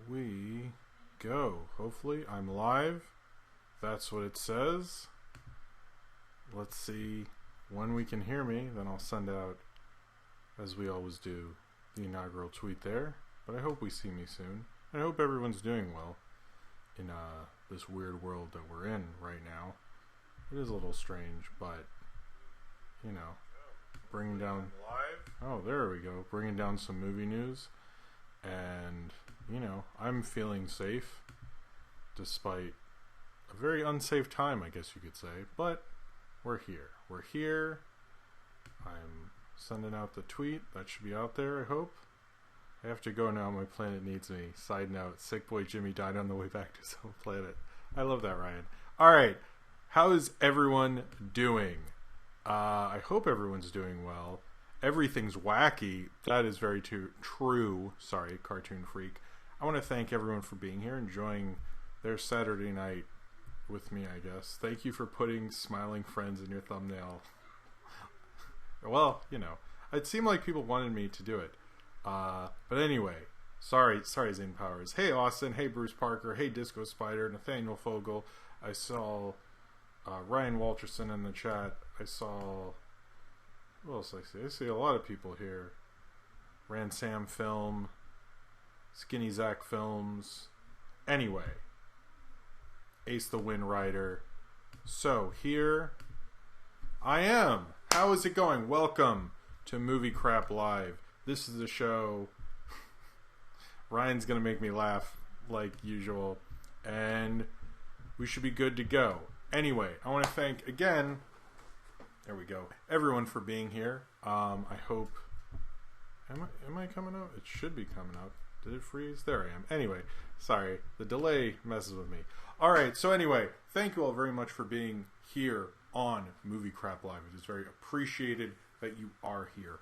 we go. Hopefully I'm live. That's what it says. Let's see when we can hear me. Then I'll send out, as we always do, the inaugural tweet there. But I hope we see me soon. I hope everyone's doing well in this weird world that we're in right now. It is a little strange, but you know, bringing down oh, there we go, bringing down some movie news, and you know, I'm feeling safe despite a very unsafe time, I guess you could say. But we're here. I'm sending out the tweet. That should be out there, I hope. I have to go now. My planet needs me. Side note, sick boy Jimmy died on the way back to his home planet. I love that, Ryan. Alright, how is everyone doing? I hope everyone's doing well. Everything's wacky. That is very true. Sorry, cartoon freak. I want to thank everyone for being here, enjoying their Saturday night with me, I guess. Thank you for putting Smiling Friends in your thumbnail. Well, you know, it seemed like people wanted me to do it. But anyway, sorry Zane Powers. Hey Austin, hey Bruce Parker, hey Disco Spider, Nathaniel Fogel. I saw Ryan Walterson in the chat. I saw, who else I see? I see a lot of people here. Ransam Film, Skinny Zach Films. Anyway, Ace the Wind Rider. So here I am. How is it going? Welcome to Movie Crap Live. This is a show. Ryan's gonna make me laugh like usual, and we should be good to go. Anyway, I want to thank again, there we go, everyone for being here. I hope, am I coming out? It should be coming out. Did it freeze? There I am. Anyway, sorry, the delay messes with me. Alright, so anyway, thank you all very much for being here on Movie Crap Live. It is very appreciated that you are here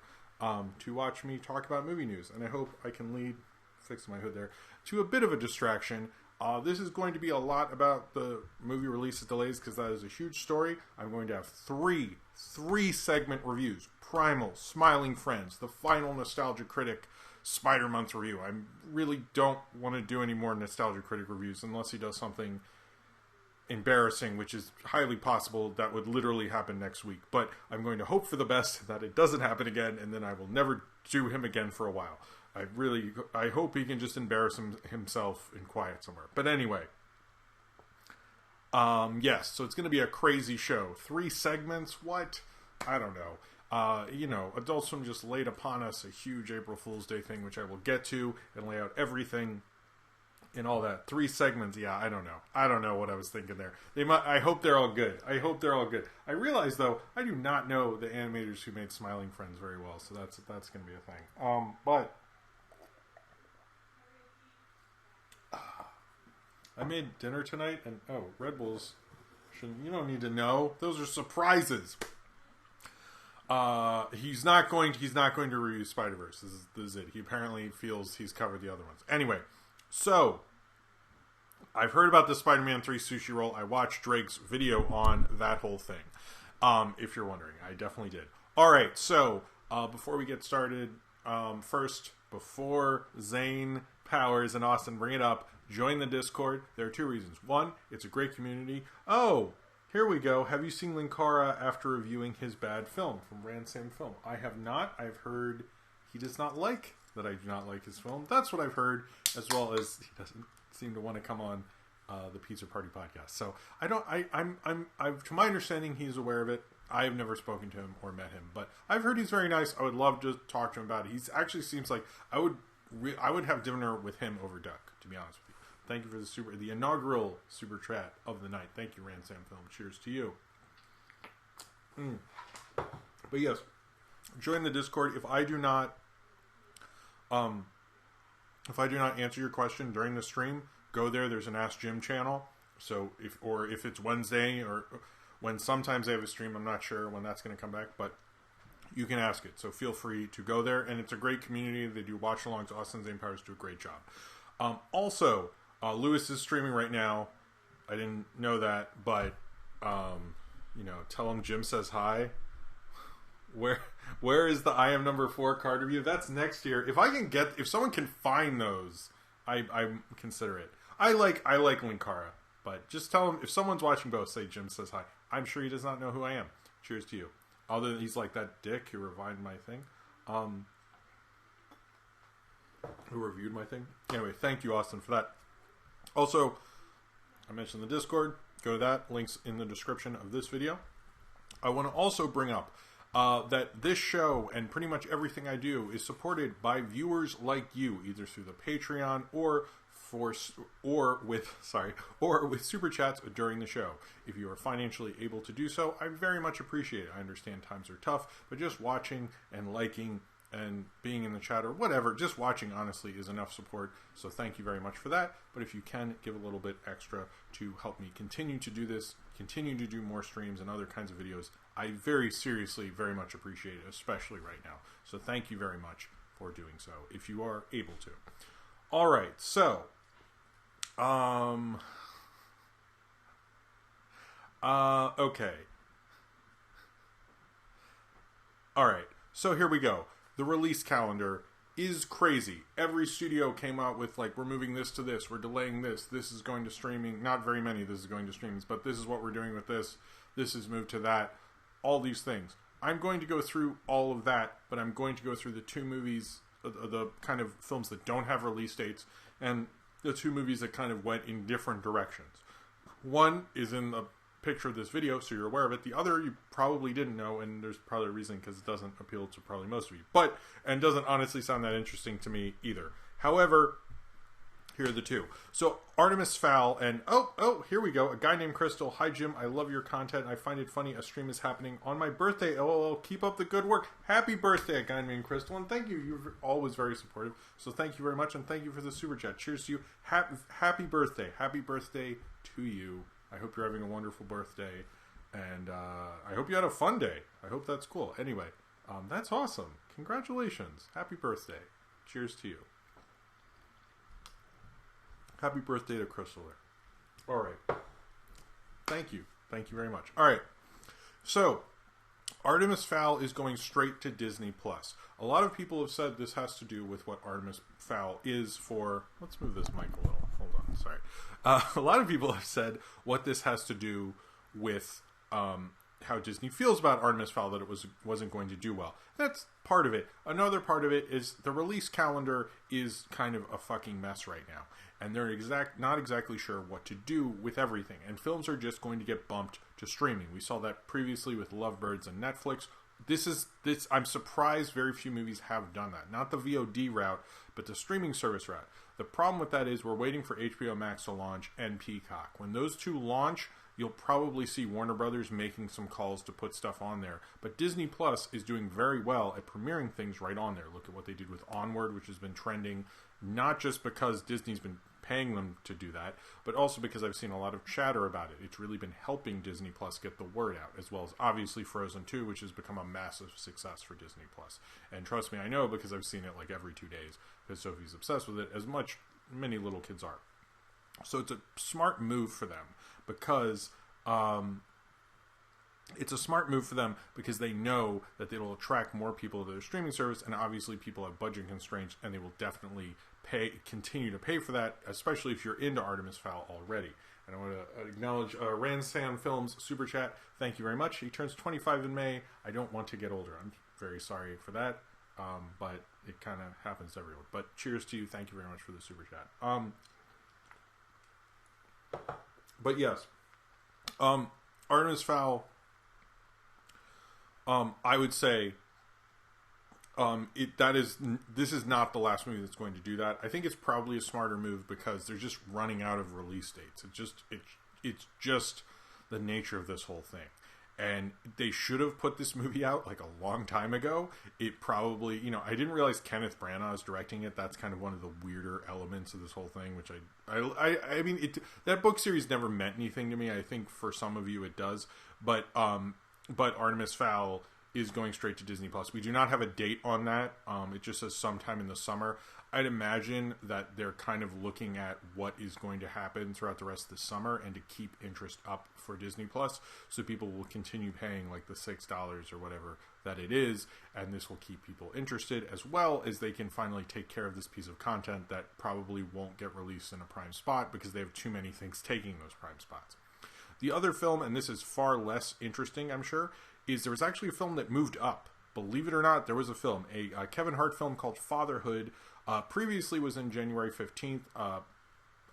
to watch me talk about movie news, and I hope I can lead, fix my hood there, to a bit of a distraction. This is going to be a lot about the movie releases delays because that is a huge story. I'm going to have three segment reviews: Primal, Smiling Friends, the final Nostalgia Critic Spider-Month review. I really don't want to do any more Nostalgia Critic reviews unless he does something embarrassing, which is highly possible that would literally happen next week. But I'm going to hope for the best that it doesn't happen again, and then I will never do him again for a while. I hope he can just embarrass himself in quiet somewhere. But anyway, yes, so it's going to be a crazy show. 3 segments, what? I don't know. You know, Adult Swim just laid upon us a huge April Fool's Day thing, which I will get to and lay out everything and all that. 3 segments, yeah, I don't know what I was thinking there. I hope they're all good. I realize, though, I do not know the animators who made Smiling Friends very well, so that's going to be a thing. But I made dinner tonight, and Red Bulls. You don't need to know. Those are surprises. He's not going to review Spider-Verse. This is it. He apparently feels he's covered the other ones. Anyway, so I've heard about the Spider-Man 3 sushi roll. I watched Drake's video on that whole thing. If you're wondering, I definitely did. All right, so before we get started, first, before Zane Powers and Austin bring it up, join the Discord. There are 2 reasons. 1, it's a great community. Oh, here we go. Have you seen Linkara after reviewing his bad film from Ransom Film? I have not. I've heard he does not like that I do not like his film. That's what I've heard, as well as he doesn't seem to want to come on the Pizza Party podcast. So to my understanding, he's aware of it. I have never spoken to him or met him, but I've heard he's very nice. I would love to talk to him about it. He actually seems like I would have dinner with him over duck, to be honest with you. Thank you for the inaugural super chat of the night. Thank you, Ransam Film. Cheers to you. But yes, join the Discord. If I do not answer your question during the stream, go there. There's an Ask Jim channel. So if it's Wednesday or when sometimes they have a stream, I'm not sure when that's going to come back, but you can ask it. So feel free to go there, and it's a great community. They do watch-alongs. Austin and Zane Powers do a great job. Also, Lewis is streaming right now. I didn't know that, but tell him Jim says hi. Where is the I Am Number 4 card review? That's next year. If someone can find those, I consider it. I like Linkara, but just tell him if someone's watching both. Say Jim says hi. I'm sure he does not know who I am. Cheers to you. Other than he's like that dick who reviewed my thing. Anyway, thank you, Austin, for that. Also, I mentioned the Discord. Go to that. Links in the description of this video. I want to also bring up that this show and pretty much everything I do is supported by viewers like you, either through the Patreon or with super chats during the show. If you are financially able to do so, I very much appreciate it. I understand times are tough, but just watching and liking and being in the chat or whatever, just watching honestly is enough support. So thank you very much for that. But if you can give a little bit extra to help me continue to do this, continue to do more streams and other kinds of videos, I very seriously very much appreciate it, especially right now. So thank you very much for doing so if you are able to. All right, so okay. All right, so here we go. The release calendar is crazy. Every studio came out with, like, we're moving this to this, we're delaying this, this is going to streaming. Not very many this is going to streamings, but this is what we're doing with this. This is moved to that. All these things. I'm going to go through all of that, but I'm going to go through the two movies, the kind of films that don't have release dates, and the two movies that kind of went in different directions. One is in the picture of this video, so you're aware of it. The other you probably didn't know, and there's probably a reason, because it doesn't appeal to probably most of you. And doesn't honestly sound that interesting to me either. However, here are the two. So Artemis Fowl and here we go. A guy named Crystal. Hi Jim, I love your content. I find it funny a stream is happening on my birthday. LOL. Keep up the good work. Happy birthday, a guy named Crystal, and thank you. You're always very supportive. So thank you very much, and thank you for the super chat. Cheers to you. Happy birthday. Happy birthday to you. I hope you're having a wonderful birthday, and I hope you had a fun day. I hope that's cool. Anyway, that's awesome. Congratulations. Happy birthday. Cheers to you. Happy birthday to Crystal there. All right. Thank you. Thank you very much. All right. So, Artemis Fowl is going straight to Disney+. A lot of people have said this has to do with what Artemis Fowl is for... Let's move this mic a little. Hold on. Sorry. A lot of people have said what this has to do with how Disney feels about Artemis Fowl, that it wasn't going to do well. That's part of it. Another part of it is the release calendar is kind of a fucking mess right now. And they're not exactly sure what to do with everything. And films are just going to get bumped to streaming. We saw that previously with Lovebirds and Netflix. I'm surprised very few movies have done that. Not the VOD route, but the streaming service route. The problem with that is we're waiting for HBO Max to launch and Peacock. When those two launch, you'll probably see Warner Brothers making some calls to put stuff on there. But Disney Plus is doing very well at premiering things right on there. Look at what they did with Onward, which has been trending, not just because Disney's been paying them to do that, but also because I've seen a lot of chatter about it. It's really been helping Disney Plus get the word out, as well as obviously Frozen 2, which has become a massive success for Disney Plus. And trust me, I know, because I've seen it like every 2 days, because Sophie's obsessed with it, as much many little kids are. So it's a smart move for them, because they know that it'll attract more people to their streaming service, and obviously people have budget constraints, and they will definitely continue to pay for that, especially if you're into Artemis Fowl already. And I want to acknowledge Ransan Films Super Chat. Thank you very much. He turns 25 in May. I don't want to get older. I'm very sorry for that, but it kind of happens to everyone. But cheers to you. Thank you very much for the Super Chat. But yes, Artemis Fowl, I would say this is not the last movie that's going to do that. I think it's probably a smarter move because they're just running out of release dates. It's just the nature of this whole thing. And they should have put this movie out like a long time ago. It probably, I didn't realize Kenneth Branagh is directing it. That's kind of one of the weirder elements of this whole thing, which I mean, that book series never meant anything to me. I think for some of you it does. But Artemis Fowl is going straight to Disney Plus. We do not have a date on that. It just says sometime in the summer. I'd imagine that they're kind of looking at what is going to happen throughout the rest of the summer and to keep interest up for Disney Plus, so people will continue paying like the $6 or whatever that it is, and this will keep people interested, as well as they can finally take care of this piece of content that probably won't get released in a prime spot because they have too many things taking those prime spots. The other film, and this is far less interesting, I'm sure, is there was actually a film that moved up. Believe it or not, there was a film, a Kevin Hart film called Fatherhood. Previously was in January 15th,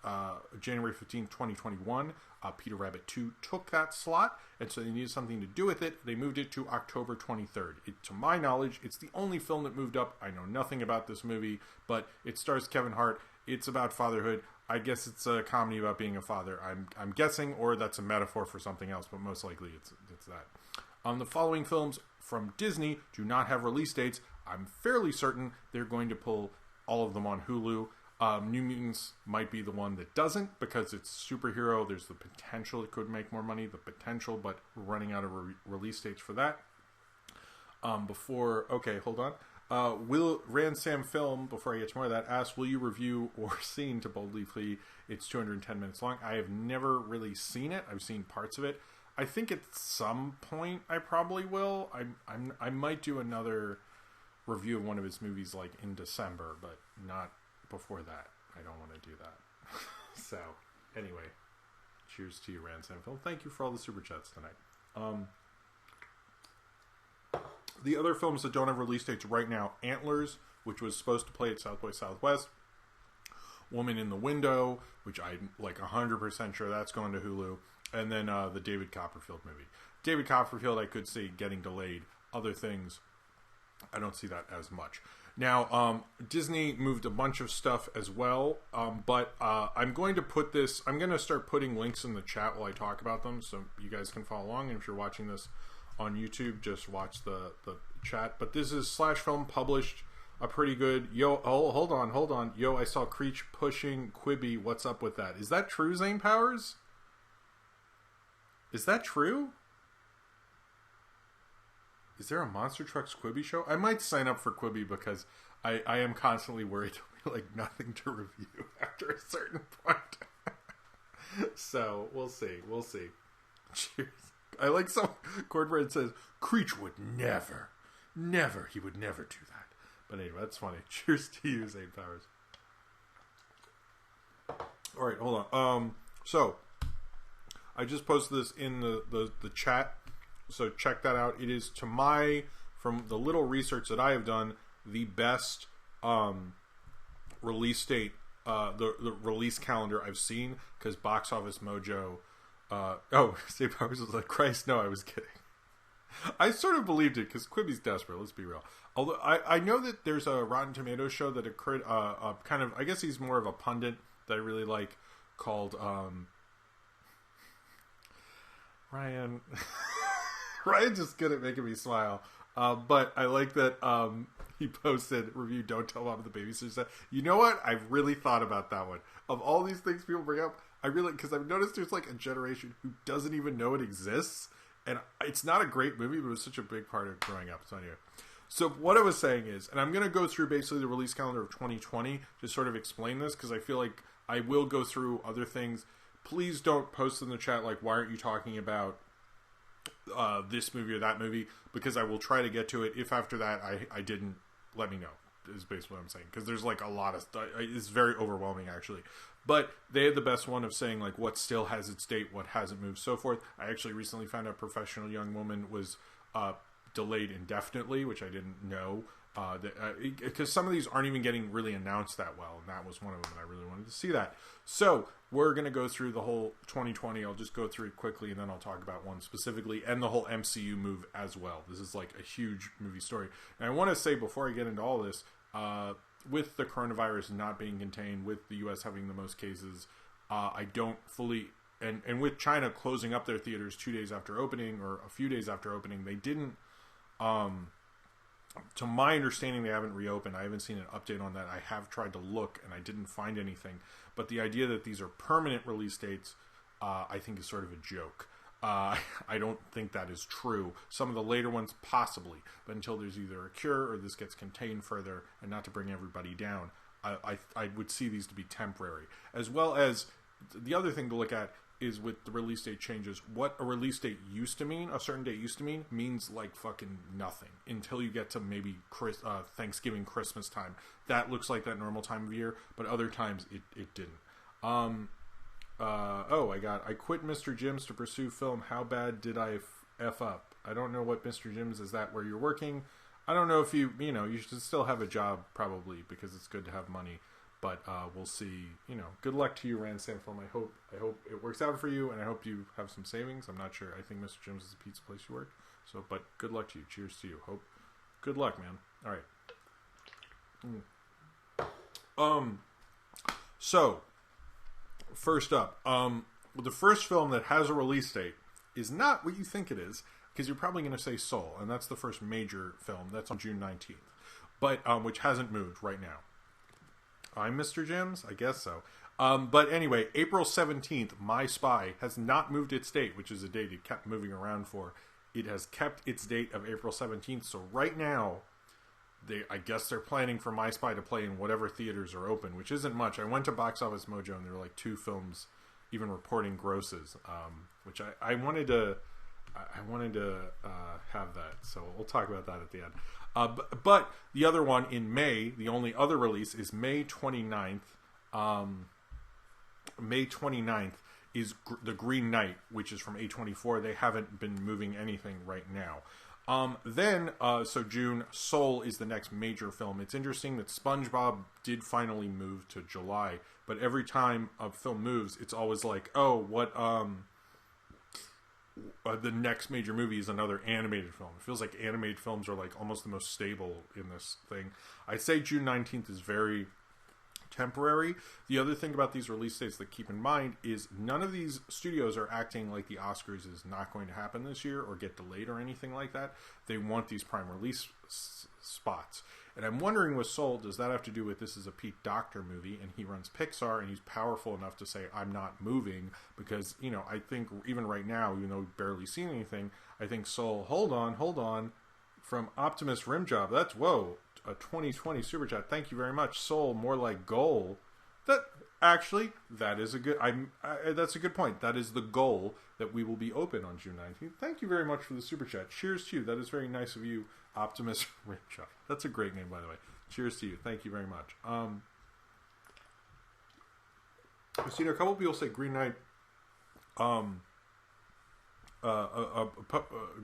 2021. Peter Rabbit 2 took that slot, and so they needed something to do with it. They moved it to October 23rd. To my knowledge, it's the only film that moved up. I know nothing about this movie, but it stars Kevin Hart. It's about fatherhood. I guess it's a comedy about being a father. I'm guessing, or that's a metaphor for something else, but most likely it's that. The following films from Disney do not have release dates. I'm fairly certain they're going to pull all of them on Hulu. New Mutants might be the one that doesn't, because it's superhero. There's the potential it could make more money, but we're running out of release dates for that. Hold on. Will Ransam Film, before I get to more of that, asks, will you review or seen To Boldly Flee? It's 210 minutes long. I have never really seen it. I've seen parts of it. I think at some point I probably will. I might do another review of one of his movies like in December, but not before that. I don't want to do that. So, anyway, cheers to you, Ransam Film. Thank you for all the super chats tonight. The other films that don't have release dates right now: Antlers, which was supposed to play at South by Southwest; Woman in the Window, which I'm like 100% sure that's going to Hulu; and then the David Copperfield movie. David Copperfield I could see getting delayed. Other things, I don't see that as much. Now, Disney moved a bunch of stuff as well, but I'm going to put this... I'm going to start putting links in the chat while I talk about them, so you guys can follow along. And if you're watching this on YouTube, just watch the chat. But this is Slash Film published a pretty good... hold on. Yo, I saw Creech pushing Quibi. What's up with that? Is that true, Zane Powers? Is that true? Is there a Monster Trucks Quibi show? I might sign up for Quibi because I am constantly worried there'll be like nothing to review after a certain point. So we'll see. Cheers. I like some Cornbread says Creech would never, he would never do that. But anyway, that's funny. Cheers to you, Zane Powers. All right, hold on. So I just posted this in the chat. So check that out. It is, from the little research that I have done, the best release date, the release calendar I've seen, because Box Office Mojo... Steve Powers was like, Christ, no, I was kidding. I sort of believed it, because Quibi's desperate, let's be real. Although, I know that there's a Rotten Tomatoes show that occurred, kind of, I guess he's more of a pundit that I really like, called, Ryan... Ryan's just good at making me smile. But I like that he posted review Don't Tell Mom the Babysitter Said. You know what? I've really thought about that one. Of all these things people bring up, because I've noticed there's like a generation who doesn't even know it exists. And it's not a great movie, but it was such a big part of growing up. So anyway. So what I was saying is, and I'm going to go through basically the release calendar of 2020 to sort of explain this, because I feel like I will go through other things. Please don't post in the chat like, why aren't you talking about this movie or that movie, because I will try to get to it. If after that I didn't, let me know, is basically what I'm saying, because there's like a lot of stuff. It's very overwhelming actually, but they had the best one of saying like what still has its date, what hasn't moved, so forth. I actually recently found out Professional Young Woman was delayed indefinitely, which I didn't know, because some of these aren't even getting really announced that well, and that was one of them, and I really wanted to see that. So we're going to go through the whole 2020. I'll just go through it quickly, and then I'll talk about one specifically, and the whole MCU move as well. This is like a huge movie story. And I want to say, before I get into all this, with the coronavirus not being contained, with the U.S. having the most cases, I don't fully... And with China closing up their theaters 2 days after opening, or a few days after opening, they didn't... to my understanding, they haven't reopened. I haven't seen an update on that. I have tried to look, and I didn't find anything. But the idea that these are permanent release dates, I think is sort of a joke. I don't think that is true. Some of the later ones, possibly. But until there's either a cure or this gets contained further, and not to bring everybody down, I would see these to be temporary. As well as the other thing to look at is with the release date changes, what a release date used to mean, a certain date used to mean, means like fucking nothing until you get to maybe Thanksgiving, Christmas time. That looks like that normal time of year, but other times it didn't. I quit Mr. Jim's to pursue film. How bad did I F up? I don't know what Mr. Jim's is. That where you're working? I don't know if you should still have a job probably because it's good to have money. But we'll see. Good luck to you, Ransom Film. I hope it works out for you, and I hope you have some savings. I'm not sure. I think Mr. Jim's is a pizza place you work. So, but good luck to you. Cheers to you. Good luck, man. All right. So, first up, the first film that has a release date is not what you think it is, because you're probably going to say Soul, and that's the first major film. That's on June 19th, but which hasn't moved right now. I'm Mr. Jim's? I guess so. But anyway, April 17th, My Spy has not moved its date, which is a date it kept moving around for. It has kept its date of April 17th. So right now, I guess they're planning for My Spy to play in whatever theaters are open, which isn't much. I went to Box Office Mojo, and there were like 2 films even reporting grosses, which I wanted to have that. So we'll talk about that at the end. But the other one in May, the only other release is May 29th. May 29th is The Green Knight, which is from A24. They haven't been moving anything right now. So June, Soul is the next major film. It's interesting that Spongebob did finally move to July, but every time a film moves, it's always like, the next major movie is another animated film. It feels like animated films are like almost the most stable in this thing. I'd say June 19th is very temporary. The other thing about these release dates that keep in mind is none of these studios are acting like the Oscars is not going to happen this year or get delayed or anything like that. They want these prime release spots. And I'm wondering with Soul, does that have to do with this is a Pete Docter movie and he runs Pixar and he's powerful enough to say, I'm not moving? Because, I think even right now, even though we've barely seen anything, I think Soul, hold on, from Optimus Rimjob, that's, whoa, a 2020 Super Chat. Thank you very much. Soul, more like goal. That is a good, that's a good point. That is the goal that we will be open on June 19th. Thank you very much for the Super Chat. Cheers to you. That is very nice of you, Optimus Rimjob. That's a great name, by the way. Cheers to you. Thank you very much. I've seen a couple people say Green Knight.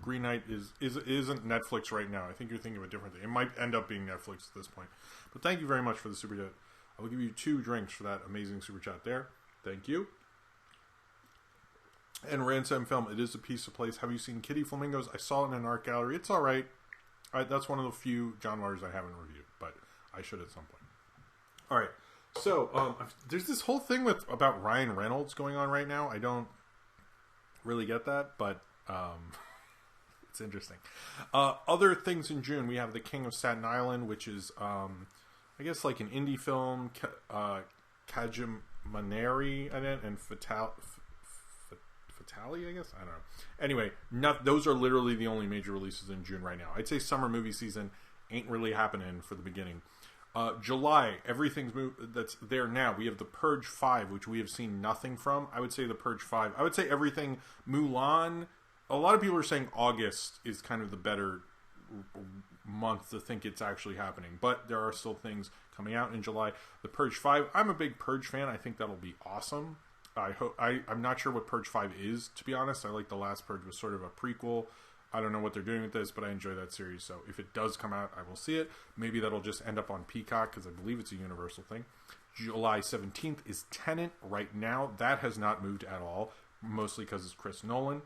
Green Knight isn't Netflix right now. I think you're thinking of a different thing. It might end up being Netflix at this point. But thank you very much for the Super Chat. I will give you 2 drinks for that amazing Super Chat there. Thank you. And Ransom Film, it is a piece of place. Have you seen Kitty Flamingos? I saw it in an art gallery. It's all right. That's one of the few John Waters I haven't reviewed, but I should at some point. All right. So there's this whole thing about Ryan Reynolds going on right now. I don't really get that, but it's interesting. Other things in June, we have The King of Staten Island, which is I guess like an indie film, Kajimaneri in it, and Fatali, I guess? I don't know. Anyway, those are literally the only major releases in June right now. I'd say summer movie season ain't really happening for the beginning. July, everything's that's there now. We have The Purge 5, which we have seen nothing from. I would say The Purge 5. I would say everything. Mulan. A lot of people are saying August is kind of the better month to think it's actually happening, but there are still things coming out in July. The Purge 5, I'm a big Purge fan. I think that'll be awesome. I'm not sure what Purge 5 is, to be honest. I like the last Purge was sort of a prequel. I don't know what they're doing with this, but I enjoy that series. So if it does come out, I will see it. Maybe that'll just end up on Peacock because I believe it's a Universal thing. July 17th is Tenet right now. That has not moved at all, mostly because it's Chris Nolan,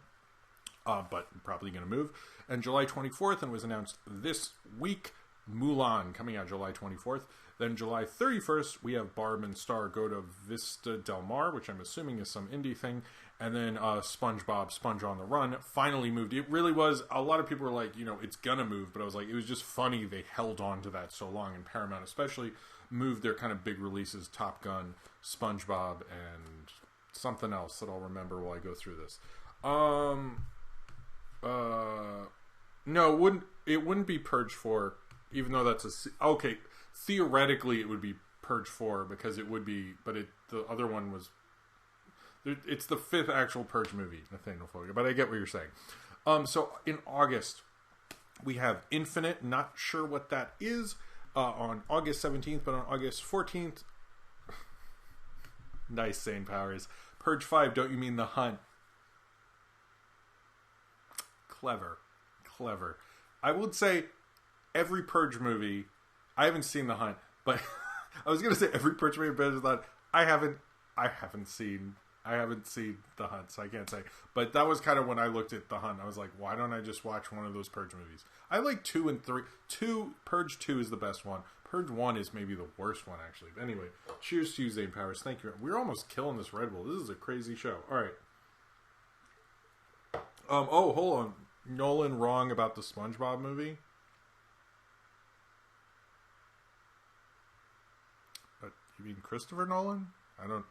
but probably going to move. And July 24th, and was announced this week, Mulan coming out July 24th. Then July 31st, we have Barb and Star go to Vista Del Mar, which I'm assuming is some indie thing. And then Spongebob, Sponge on the Run, finally moved. It really was, a lot of people were like, it's gonna move. But I was like, it was just funny they held on to that so long. And Paramount especially moved their kind of big releases, Top Gun, Spongebob, and something else that I'll remember while I go through this. No, it wouldn't be Purge 4, even though that's okay, theoretically it would be Purge 4 because it would be, but the other one was, it's the 5th actual Purge movie, Nathaniel Fogel, but I get what you're saying. So in August, we have Infinite, not sure what that is, on August 17th, but on August 14th, nice Zane Powers, Purge 5, Don't You Mean the Hunt? Clever. I would say every Purge movie, I haven't seen The Hunt, but I was going to say every Purge movie, but I thought I haven't seen The Hunt, so I can't say. But that was kind of when I looked at The Hunt. I was like, why don't I just watch one of those Purge movies? I like 2 and 3. Purge 2 is the best one. Purge 1 is maybe the worst one, actually. But anyway, cheers to you, Zane Powers. Thank you. We're almost killing this Red Bull. This is a crazy show. All right. Oh, hold on. Nolan wrong about the Spongebob movie? You mean Christopher Nolan? I don't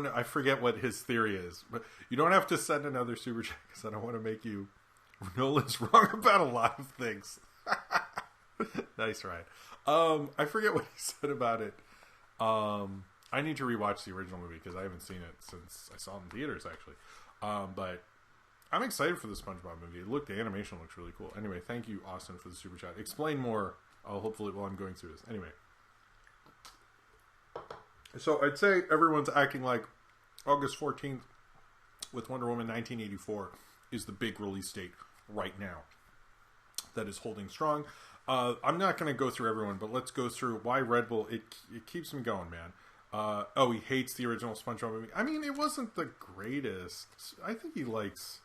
know. I forget what his theory is. But you don't have to send another super chat because I don't want to make you... Nolan's wrong about a lot of things. Nice, Ryan. I forget what he said about it. I need to rewatch the original movie because I haven't seen it since I saw it in theaters, actually. But I'm excited for the SpongeBob movie. The animation looks really cool. Anyway, thank you, Austin, for the super chat. Explain more, hopefully, while I'm going through this. Anyway. So I'd say everyone's acting like August 14th with Wonder Woman 1984 is the big release date right now that is holding strong. I'm not going to go through everyone, but let's go through why Red Bull. It keeps him going, man. He hates the original SpongeBob movie. I mean, it wasn't the greatest. I think he likes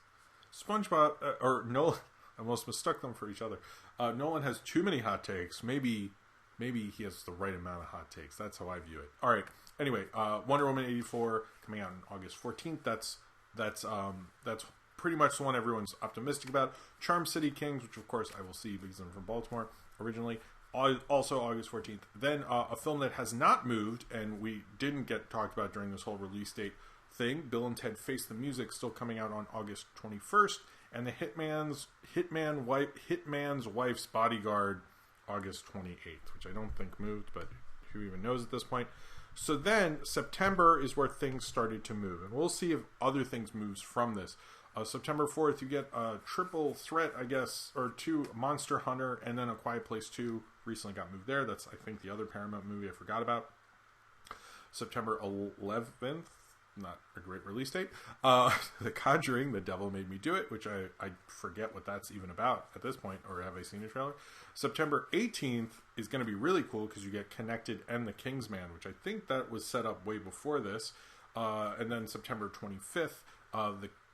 SpongeBob, or Nolan. I almost mistook them for each other. Nolan has too many hot takes. Maybe he has the right amount of hot takes. That's how I view it. All right. Anyway, Wonder Woman 84 coming out on August 14th. That's pretty much the one everyone's optimistic about. Charm City Kings, which of course I will see because I'm from Baltimore originally. Also August 14th. Then a film that has not moved and we didn't get talked about during this whole release date thing. Bill and Ted Face the Music, still coming out on August 21st. And the Hitman's Wife's Bodyguard, August 28th, which I don't think moved, but who even knows at this point. So then September is where things started to move, and we'll see if other things moves from this. September 4th, you get a triple threat, I guess, or 2, Monster Hunter, and then A Quiet Place 2 recently got moved there. That's, I think, the other Paramount movie I forgot about. September 11th, not a great release date. The Conjuring, The Devil Made Me Do It, which I forget what that's even about at this point, or have I seen a trailer? September 18th is going to be really cool because you get Connected and The Kingsman, which I think that was set up way before this. And then September 25th,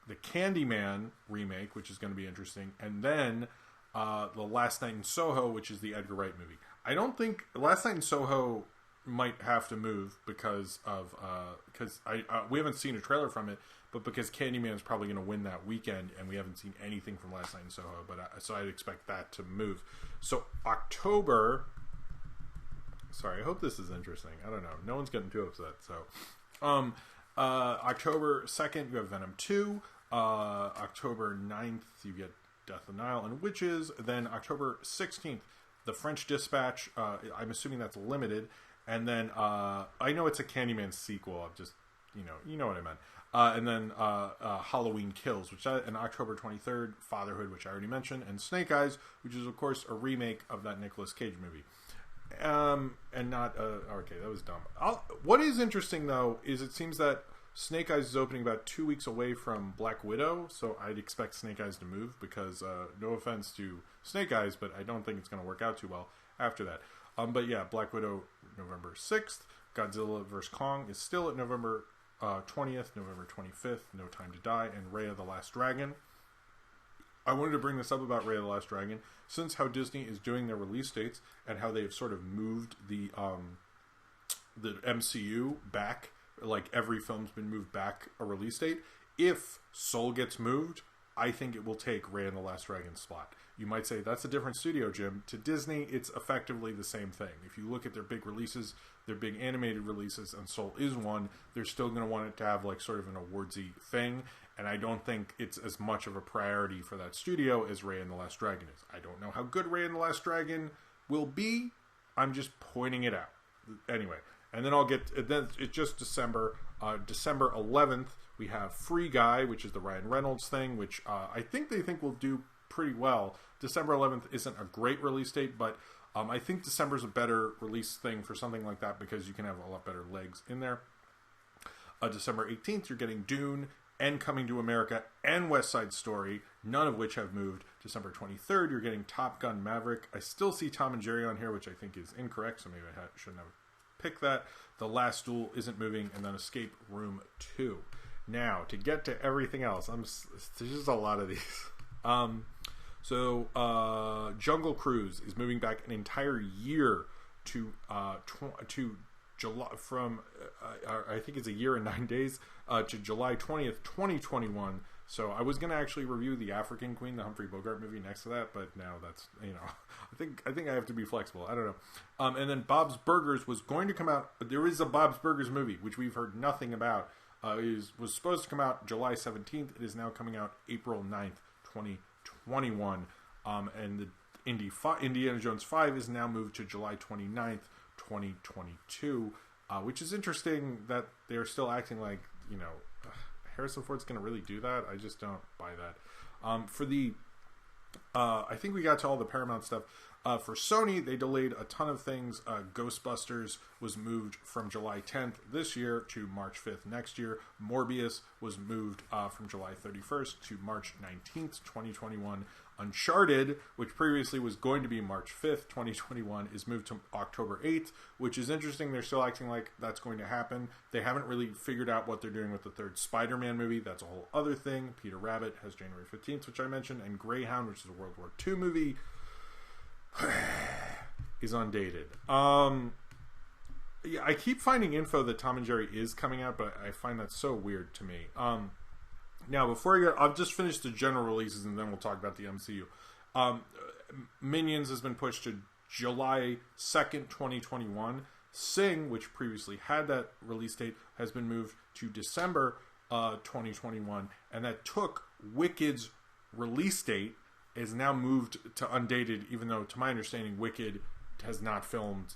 the Candyman remake, which is going to be interesting. And then The Last Night in Soho, which is the Edgar Wright movie. I don't think Last Night in Soho might have to move because we haven't seen a trailer from it, but because Candyman is probably going to win that weekend, and we haven't seen anything from Last Night in Soho, so I'd expect that to move. So October, sorry, I hope this is interesting. I don't know. No one's getting too upset. So October 2nd, you have Venom 2. October 9th, you get Death of the Nile and Witches. Then October 16th, The French Dispatch. I'm assuming that's limited. And then I know it's a Candyman sequel. I'm just, you know what I meant. And then Halloween Kills, and October 23rd, Fatherhood, which I already mentioned, and Snake Eyes, which is of course a remake of that Nicolas Cage movie. And not okay, that was dumb. What is interesting though is it seems that Snake Eyes is opening about 2 weeks away from Black Widow, so I'd expect Snake Eyes to move because no offense to Snake Eyes, but I don't think it's going to work out too well after that. But yeah, Black Widow, November 6th. Godzilla vs. Kong is still at November 20th, November 25th, No Time to Die, and Raya the Last Dragon. I wanted to bring this up about Raya the Last Dragon, since how Disney is doing their release dates and how they've sort of moved the MCU back. Like every film's been moved back a release date. If Soul gets moved, I think it will take Raya and the Last Dragon's spot. You might say, that's a different studio, Jim. To Disney, it's effectively the same thing. If you look at their big releases, their big animated releases, and Soul is one, they're still going to want it to have like sort of an awardsy thing, and I don't think it's as much of a priority for that studio as Raya and the Last Dragon is. I don't know how good Raya and the Last Dragon will be. I'm just pointing it out. Anyway, and then it's just December. December 11th, we have Free Guy, which is the Ryan Reynolds thing, which I think they think will do pretty well. December 11th isn't a great release date, but I think December's a better release thing for something like that because you can have a lot better legs in there. December 18th, you're getting Dune and Coming to America and West Side Story, none of which have moved. December 23rd, you're getting Top Gun Maverick. I still see Tom and Jerry on here, which I think is incorrect, so maybe I shouldn't have picked that. The Last Duel isn't moving, and then Escape Room 2. Now, to get to everything else, there's just a lot of these. Jungle Cruise is moving back an entire year to July, from I think it's a year and 9 days to July 20th, 2021. So I was going to actually review The African Queen, the Humphrey Bogart movie, next to that, but now that's, I think I have to be flexible. I don't know. And then Bob's Burgers was going to come out. There is a Bob's Burgers movie, which we've heard nothing about. Was supposed to come out July 17th. It is now coming out April 9th, 2021. And the Indiana Jones 5 is now moved to July 29th, 2022, which is interesting that they're still acting like, Harrison Ford's going to really do that. I just don't buy that. I think we got to all the Paramount stuff. For Sony, they delayed a ton of things. Ghostbusters was moved from July 10th this year to March 5th next year. Morbius was moved from July 31st to March 19th, 2021. Uncharted, which previously was going to be March 5th, 2021, is moved to October 8th, which is interesting. They're still acting like that's going to happen. They haven't really figured out what they're doing with the third Spider-Man movie. That's a whole other thing. Peter Rabbit has January 15th, which I mentioned, and Greyhound, which is a World War II movie, is undated. Yeah, I keep finding info that Tom and Jerry is coming out, but I find that so weird to me. Now, before I'll just finish the general releases, and then we'll talk about the MCU. Minions has been pushed to July 2nd, 2021. Sing, which previously had that release date, has been moved to December 2021, and that took Wicked's release date, is now moved to undated, even though, to my understanding, Wicked has not filmed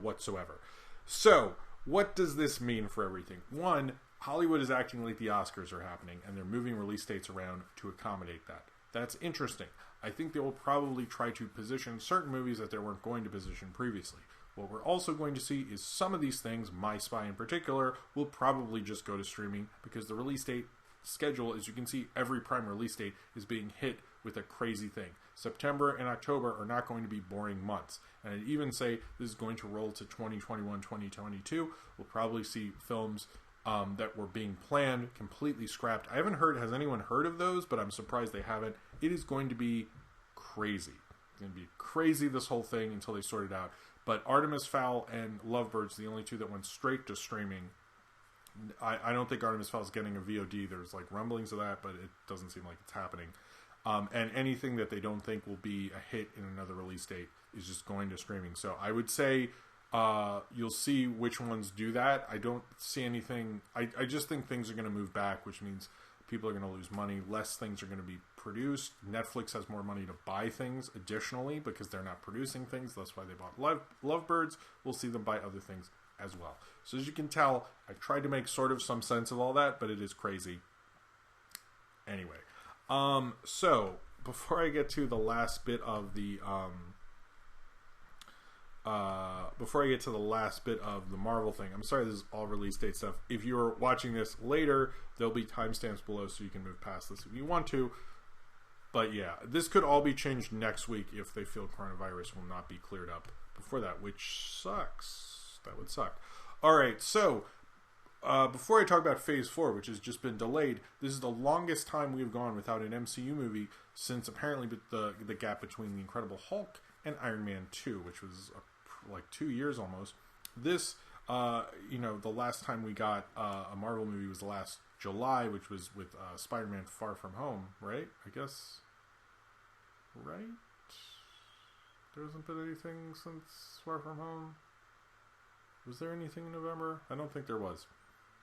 whatsoever. So, what does this mean for everything? One, Hollywood is acting like the Oscars are happening, and they're moving release dates around to accommodate that. That's interesting. I think they will probably try to position certain movies that they weren't going to position previously. What we're also going to see is some of these things, My Spy in particular, will probably just go to streaming because the release date schedule, as you can see, every prime release date is being hit with a crazy thing. September and October are not going to be boring months. And I'd even say this is going to roll to 2021, 2022. We'll probably see films that were being planned completely scrapped. I haven't heard, has anyone heard of those? But I'm surprised they haven't. It is going to be crazy. It's going to be crazy, this whole thing, until they sort it out. But Artemis Fowl and Lovebirds, the only two that went straight to streaming. I don't think Artemis Fowl is getting a VOD. There's like rumblings of that, but it doesn't seem like it's happening. And anything that they don't think will be a hit in another release date is just going to streaming. So I would say you'll see which ones do that. I don't see anything. I just think things are going to move back, which means people are going to lose money. Less things are going to be produced. Netflix has more money to buy things additionally because they're not producing things. That's why they bought Lovebirds. We'll see them buy other things as well. So as you can tell, I've tried to make sort of some sense of all that, but it is crazy. Anyway, so before I get to the last bit of the Marvel thing, I'm sorry this is all release date stuff. If you're watching this later, there'll be timestamps below so you can move past this if you want to. But yeah, this could all be changed next week if they feel coronavirus will not be cleared up before that, which sucks. That would suck. Alright, so before I talk about Phase 4, which has just been delayed, this is the longest time we've gone without an MCU movie since apparently the gap between The Incredible Hulk and Iron Man 2, which was like 2 years almost. This, the last time we got a Marvel movie was last July, which was with Spider-Man Far From Home, right? I guess, right? There hasn't been anything since Far From Home? Was there anything in November? I don't think there was.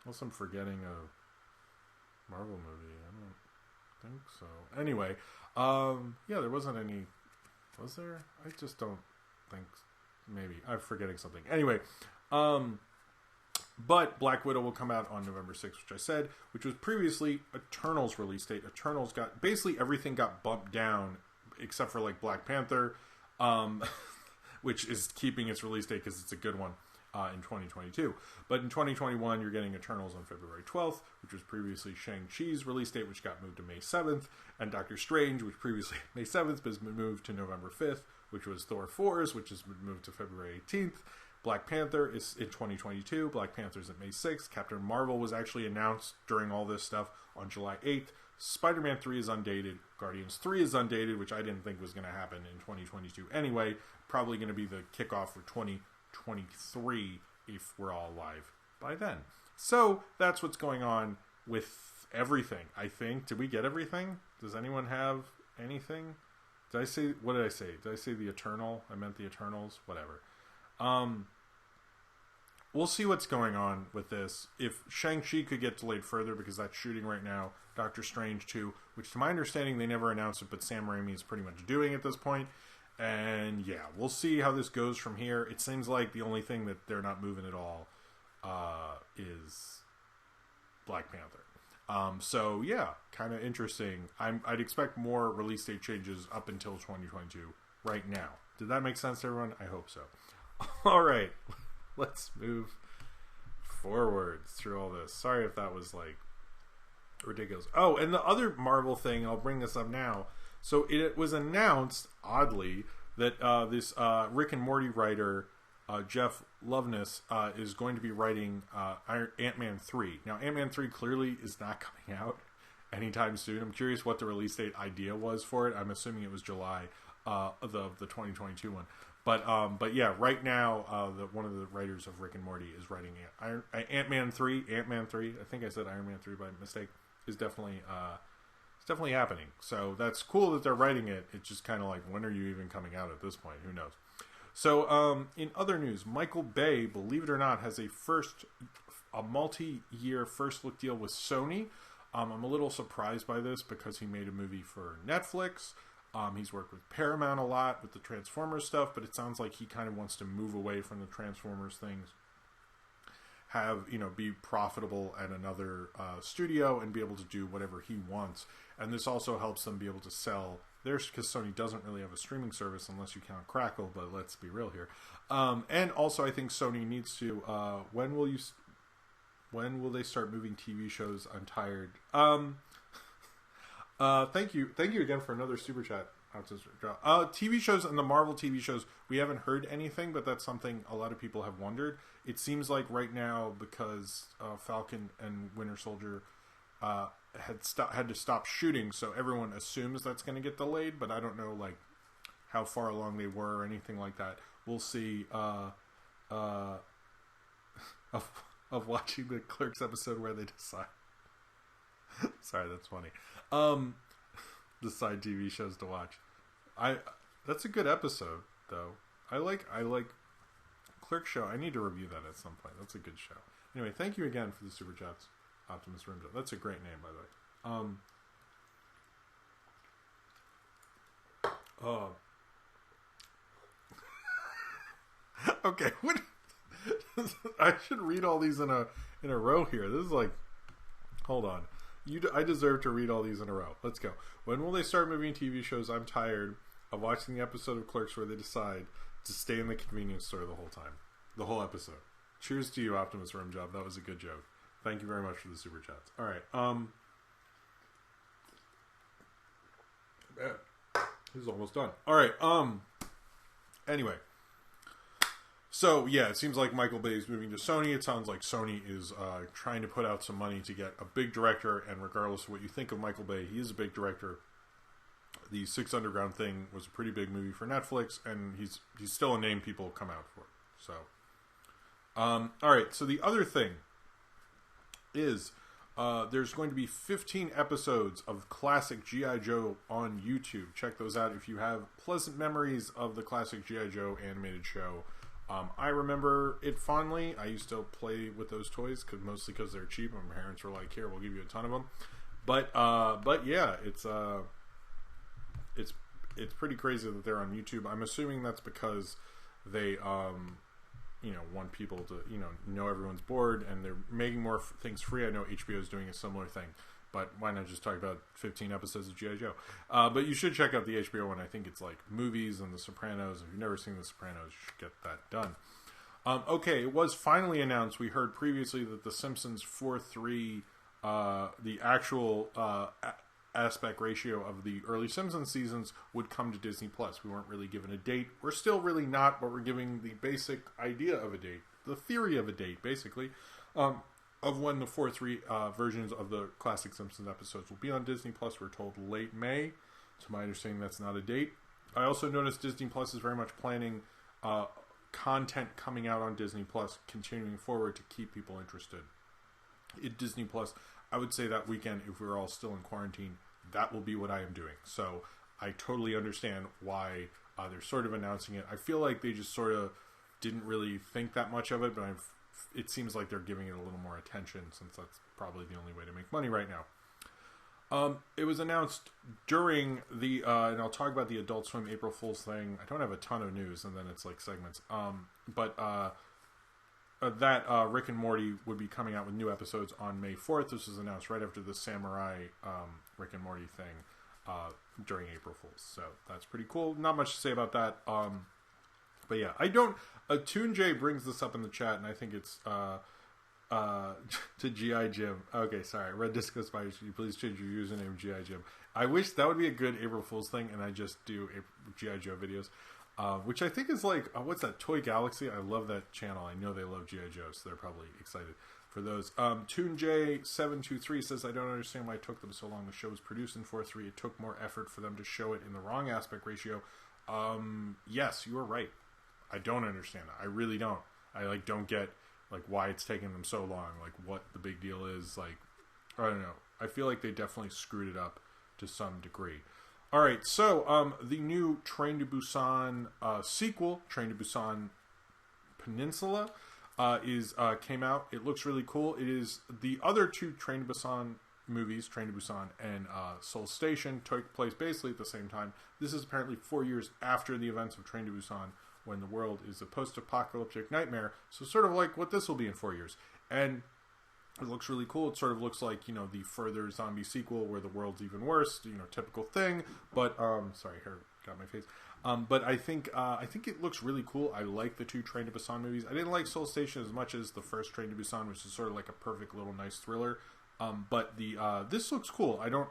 Unless I'm forgetting a Marvel movie. I don't think so. Anyway, yeah, there wasn't any. Was there? I just don't think. maybe I'm forgetting something. Anyway, but Black Widow will come out on November 6th, which I said, which was previously Eternals release date. Eternals got, basically everything got bumped down except for like Black Panther, which is keeping its release date because it's a good one in 2022. But in 2021, you're getting Eternals on February 12th, which was previously Shang-Chi's release date, which got moved to May 7th, and Doctor Strange, which previously May 7th, but has been moved to November 5th, which was Thor 4's, which has been moved to February 18th. Black Panther is in 2022. Black Panther's at May 6th. Captain Marvel was actually announced during all this stuff on July 8th. Spider-Man 3 is undated. Guardians 3 is undated, which I didn't think was going to happen in 2022 anyway. Probably going to be the kickoff for 2023 if we're all alive by then. So that's what's going on with everything, I think. Did we get everything? Does anyone have anything? Did I say, what did I say? Did I say the Eternal? I meant the Eternals? Whatever. We'll see what's going on with this. If Shang-Chi could get delayed further because that's shooting right now, Doctor Strange 2, which to my understanding they never announced it, but Sam Raimi is pretty much doing at this point. And yeah, we'll see how this goes from here. It seems like the only thing that they're not moving at all is Black Panther. So yeah, kind of interesting. I'd expect more release date changes up until 2022 right now. Did that make sense to everyone? I hope so. All right, let's move forward through all this. Sorry if that was like ridiculous. Oh, and the other Marvel thing, I'll bring this up now. So it was announced, oddly, that this Rick and Morty writer, Jeff Loveness, is going to be writing Ant-Man 3. Now, Ant-Man 3 clearly is not coming out anytime soon. I'm curious what the release date idea was for it. I'm assuming it was July, the 2022 one. But yeah, right now, one of the writers of Rick and Morty is writing Ant-Man 3. Ant-Man 3. I think I said Iron Man 3 by mistake. Is definitely happening. So that's cool that they're writing it. It's just kind of like, when are you even coming out at this point? Who knows? So in other news, Michael Bay, believe it or not, has a multi-year first look deal with Sony. I'm a little surprised by this because he made a movie for Netflix. He's worked with Paramount a lot with the Transformers stuff, but it sounds like he kind of wants to move away from the Transformers things. Be profitable at another studio and be able to do whatever he wants. And this also helps them be able to sell theirs, because Sony doesn't really have a streaming service unless you count Crackle, but let's be real here. And also I think Sony needs to, when will they start moving TV shows? I'm tired. Thank you again for another super chat. TV shows and the Marvel TV shows, we haven't heard anything, but that's something a lot of people have wondered. It seems like right now, because Falcon and Winter Soldier had to stop shooting, so everyone assumes that's going to get delayed, but I don't know like how far along they were or anything like that. We'll see of watching the Clerks episode where they decide. Sorry, that's funny. Decide TV shows to watch. That's a good episode though. I like Clerk show. I need to review that at some point. That's a good show. Anyway, thank you again for the super chats, Optimus Rimjo. That's a great name, by the way. Okay, what? I should read all these in a row here. This is like, hold on. I deserve to read all these in a row. Let's go. When will they start moving TV shows? I'm tired of watching the episode of Clerks where they decide to stay in the convenience store the whole time. The whole episode. Cheers to you, Optimus Rimjob. That was a good joke. Thank you very much for the super chats. All right. This is almost done. All right. Anyway. So, yeah, it seems like Michael Bay is moving to Sony. It sounds like Sony is trying to put out some money to get a big director, and regardless of what you think of Michael Bay, he is a big director. The Six Underground thing was a pretty big movie for Netflix, and he's still a name people come out for. So, all right, so the other thing is there's going to be 15 episodes of classic G.I. Joe on YouTube. Check those out if you have pleasant memories of the classic G.I. Joe animated show. I remember it fondly. I used to play with those toys mostly because they're cheap. And my parents were like, "Here, we'll give you a ton of them." But yeah, it's pretty crazy that they're on YouTube. I'm assuming that's because they want people to know everyone's bored, and they're making more things free. I know HBO is doing a similar thing, but why not just talk about 15 episodes of G.I. Joe? But you should check out the HBO one. I think it's like movies and The Sopranos. If you've never seen The Sopranos, you should get that done. Okay, it was finally announced. We heard previously that The Simpsons 4:3, the actual aspect ratio of the early Simpsons seasons, would come to Disney Plus. We weren't really given a date. We're still really not, but we're giving the basic idea of a date, the theory of a date, basically, of when the 4:3 versions of the classic Simpsons episodes will be on Disney Plus. We're told late May. To my understanding, that's not a date. I also noticed Disney Plus is very much planning content coming out on Disney Plus continuing forward to keep people interested. At Disney Plus, I would say that weekend, if we're all still in quarantine, that will be what I am doing. So I totally understand why they're sort of announcing it. I feel like they just sort of didn't really think that much of it, but it seems like they're giving it a little more attention, since that's probably the only way to make money right now. It was announced during the, and I'll talk about the Adult Swim April Fool's thing. I don't have a ton of news, and then it's like segments. That Rick and Morty would be coming out with new episodes on May 4th. This was announced right after the Samurai Rick and Morty thing during April Fool's. So that's pretty cool. Not much to say about that. But yeah, I don't... Toon J brings this up in the chat, and I think it's... to G.I. Jim. Okay, sorry. Red Disco Spiders, can you please change your username G.I. Jim? I wish that would be a good April Fool's thing, and I just do G.I. Joe videos. Which I think is like, what's that, Toy Galaxy? I love that channel. I know they love G.I. Joe, so they're probably excited for those. ToonJ723 says, I don't understand why it took them so long. The show was produced in 4:3. It took more effort for them to show it in the wrong aspect ratio. Yes, you are right. I don't understand that. I really don't. I don't get why it's taking them so long, what the big deal is. I don't know. I feel like they definitely screwed it up to some degree. All right, so the new Train to Busan sequel, Train to Busan Peninsula, came out. It looks really cool. It is the other two Train to Busan movies, Train to Busan and Seoul Station, took place basically at the same time. This is apparently 4 years after the events of Train to Busan, when the world is a post-apocalyptic nightmare. So sort of like what this will be in 4 years. And it looks really cool. It sort of looks like, the further zombie sequel where the world's even worse, typical thing. But, sorry, hair got my face. But I think it looks really cool. I like the two Train to Busan movies. I didn't like Seoul Station as much as the first Train to Busan, which is sort of like a perfect little nice thriller. But this looks cool. I don't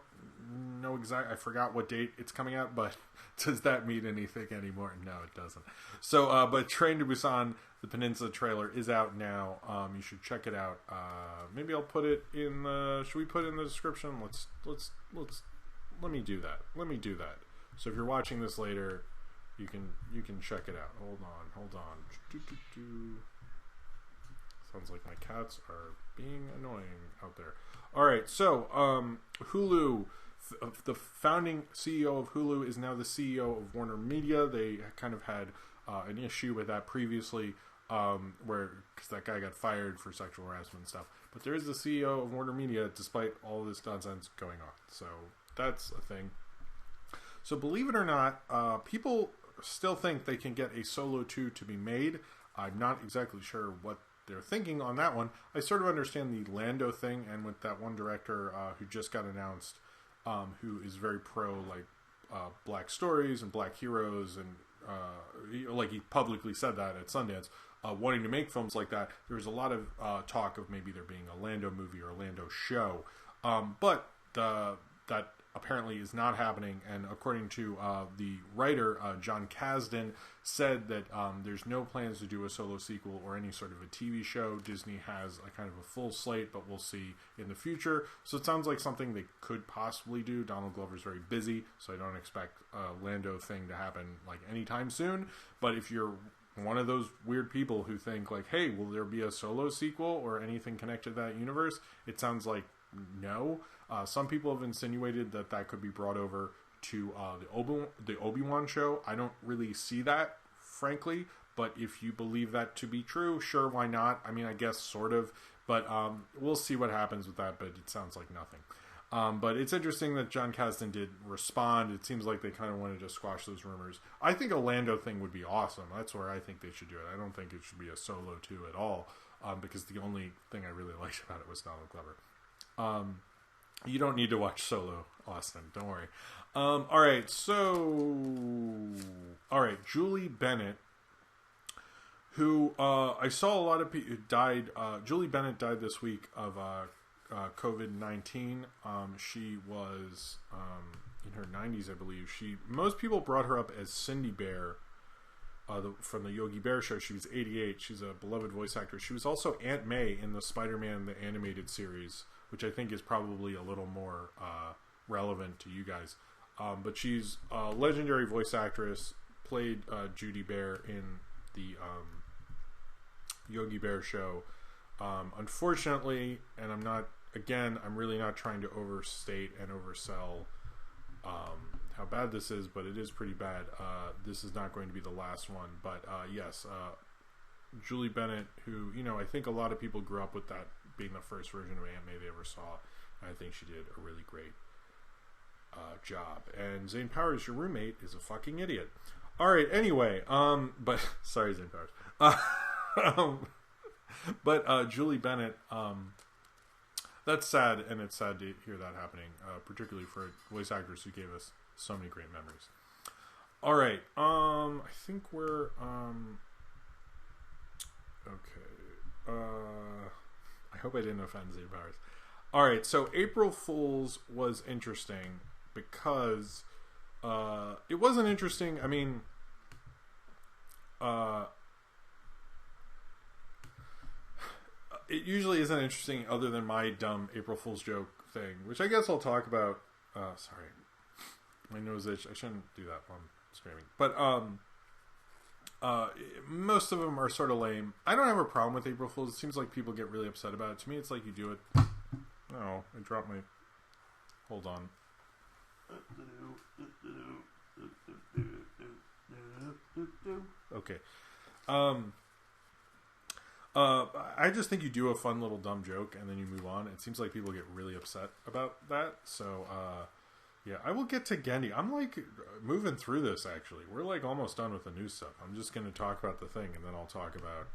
know I forgot what date it's coming out, but does that mean anything anymore? No, it doesn't. So, but Train to Busan, the Peninsula trailer is out now. You should check it out. Maybe I'll put it in should we put it in the description? Let me do that. So if you're watching this later, you can check it out. Hold on. Sounds like my cats are being annoying out there. All right, so Hulu, the founding CEO of Hulu is now the CEO of Warner Media. They kind of had an issue with that previously, because that guy got fired for sexual harassment and stuff. But there is the CEO of Warner Media, despite all this nonsense going on. So that's a thing. So believe it or not, people still think they can get a Solo 2 to be made. I'm not exactly sure what they're thinking on that one. I sort of understand the Lando thing, and with that one director who just got announced, who is very pro black stories and black heroes, and he publicly said that at Sundance, wanting to make films like that. There was a lot of talk of maybe there being a Lando movie or a Lando show, but that apparently is not happening. And according to the writer, John Kasdan, said that there's no plans to do a Solo sequel or any sort of a TV show. Disney has a kind of a full slate, but we'll see in the future. So it sounds like something they could possibly do. Donald Glover's very busy, so I don't expect a Lando thing to happen anytime soon. But if you're one of those weird people who think hey, will there be a Solo sequel or anything connected to that universe? It sounds like no. Some people have insinuated that could be brought over to the Obi-Wan show. I don't really see that, frankly, but if you believe that to be true, sure, why not? I mean, I guess sort of, but we'll see what happens with that, but it sounds like nothing. But it's interesting that John Kasdan did respond. It seems like they kind of wanted to squash those rumors. I think a Lando thing would be awesome. That's where I think they should do it. I don't think it should be a Solo 2 at all, because the only thing I really liked about it was Donald Glover. You don't need to watch Solo, Austin. Don't worry. All right, Julie Bennett, who I saw a lot of people died. Julie Bennett died this week of COVID-19. She was in her 90s, I believe. Most people brought her up as Cindy Bear from the Yogi Bear show. She was 88. She's a beloved voice actress. She was also Aunt May in the Spider-Man the animated series, which I think is probably a little more relevant to you guys. But she's a legendary voice actress, played Judy Bear in the Yogi Bear show. Unfortunately, and I'm really not trying to overstate and oversell how bad this is, but it is pretty bad. This is not going to be the last one. But yes, Julie Bennett, who, I think a lot of people grew up with that being the first version of Aunt May they ever saw. And I think she did a really great job. And Zane Powers, your roommate, is a fucking idiot. All right, anyway, but sorry, Zane Powers. But Julie Bennett, that's sad, and it's sad to hear that happening, particularly for a voice actress who gave us so many great memories. All right, I think we're okay. I hope I didn't offend Zane Powers. All right, so April Fool's was interesting because it wasn't interesting. I mean, it usually isn't interesting other than my dumb April Fool's joke thing, which I guess I'll talk about. Sorry, my nose itch. I shouldn't do that while I'm screaming. But most of them are sort of lame. I don't have a problem with April Fool's. It seems like people get really upset about it. To me, it's like you do it. Oh, I dropped my... Hold on. Okay. I just think you do a fun little dumb joke and then you move on. It seems like people get really upset about that. So, yeah, I will get to Gendy. I'm like moving through this actually. We're like almost done with the new stuff. I'm just going to talk about the thing and then I'll talk about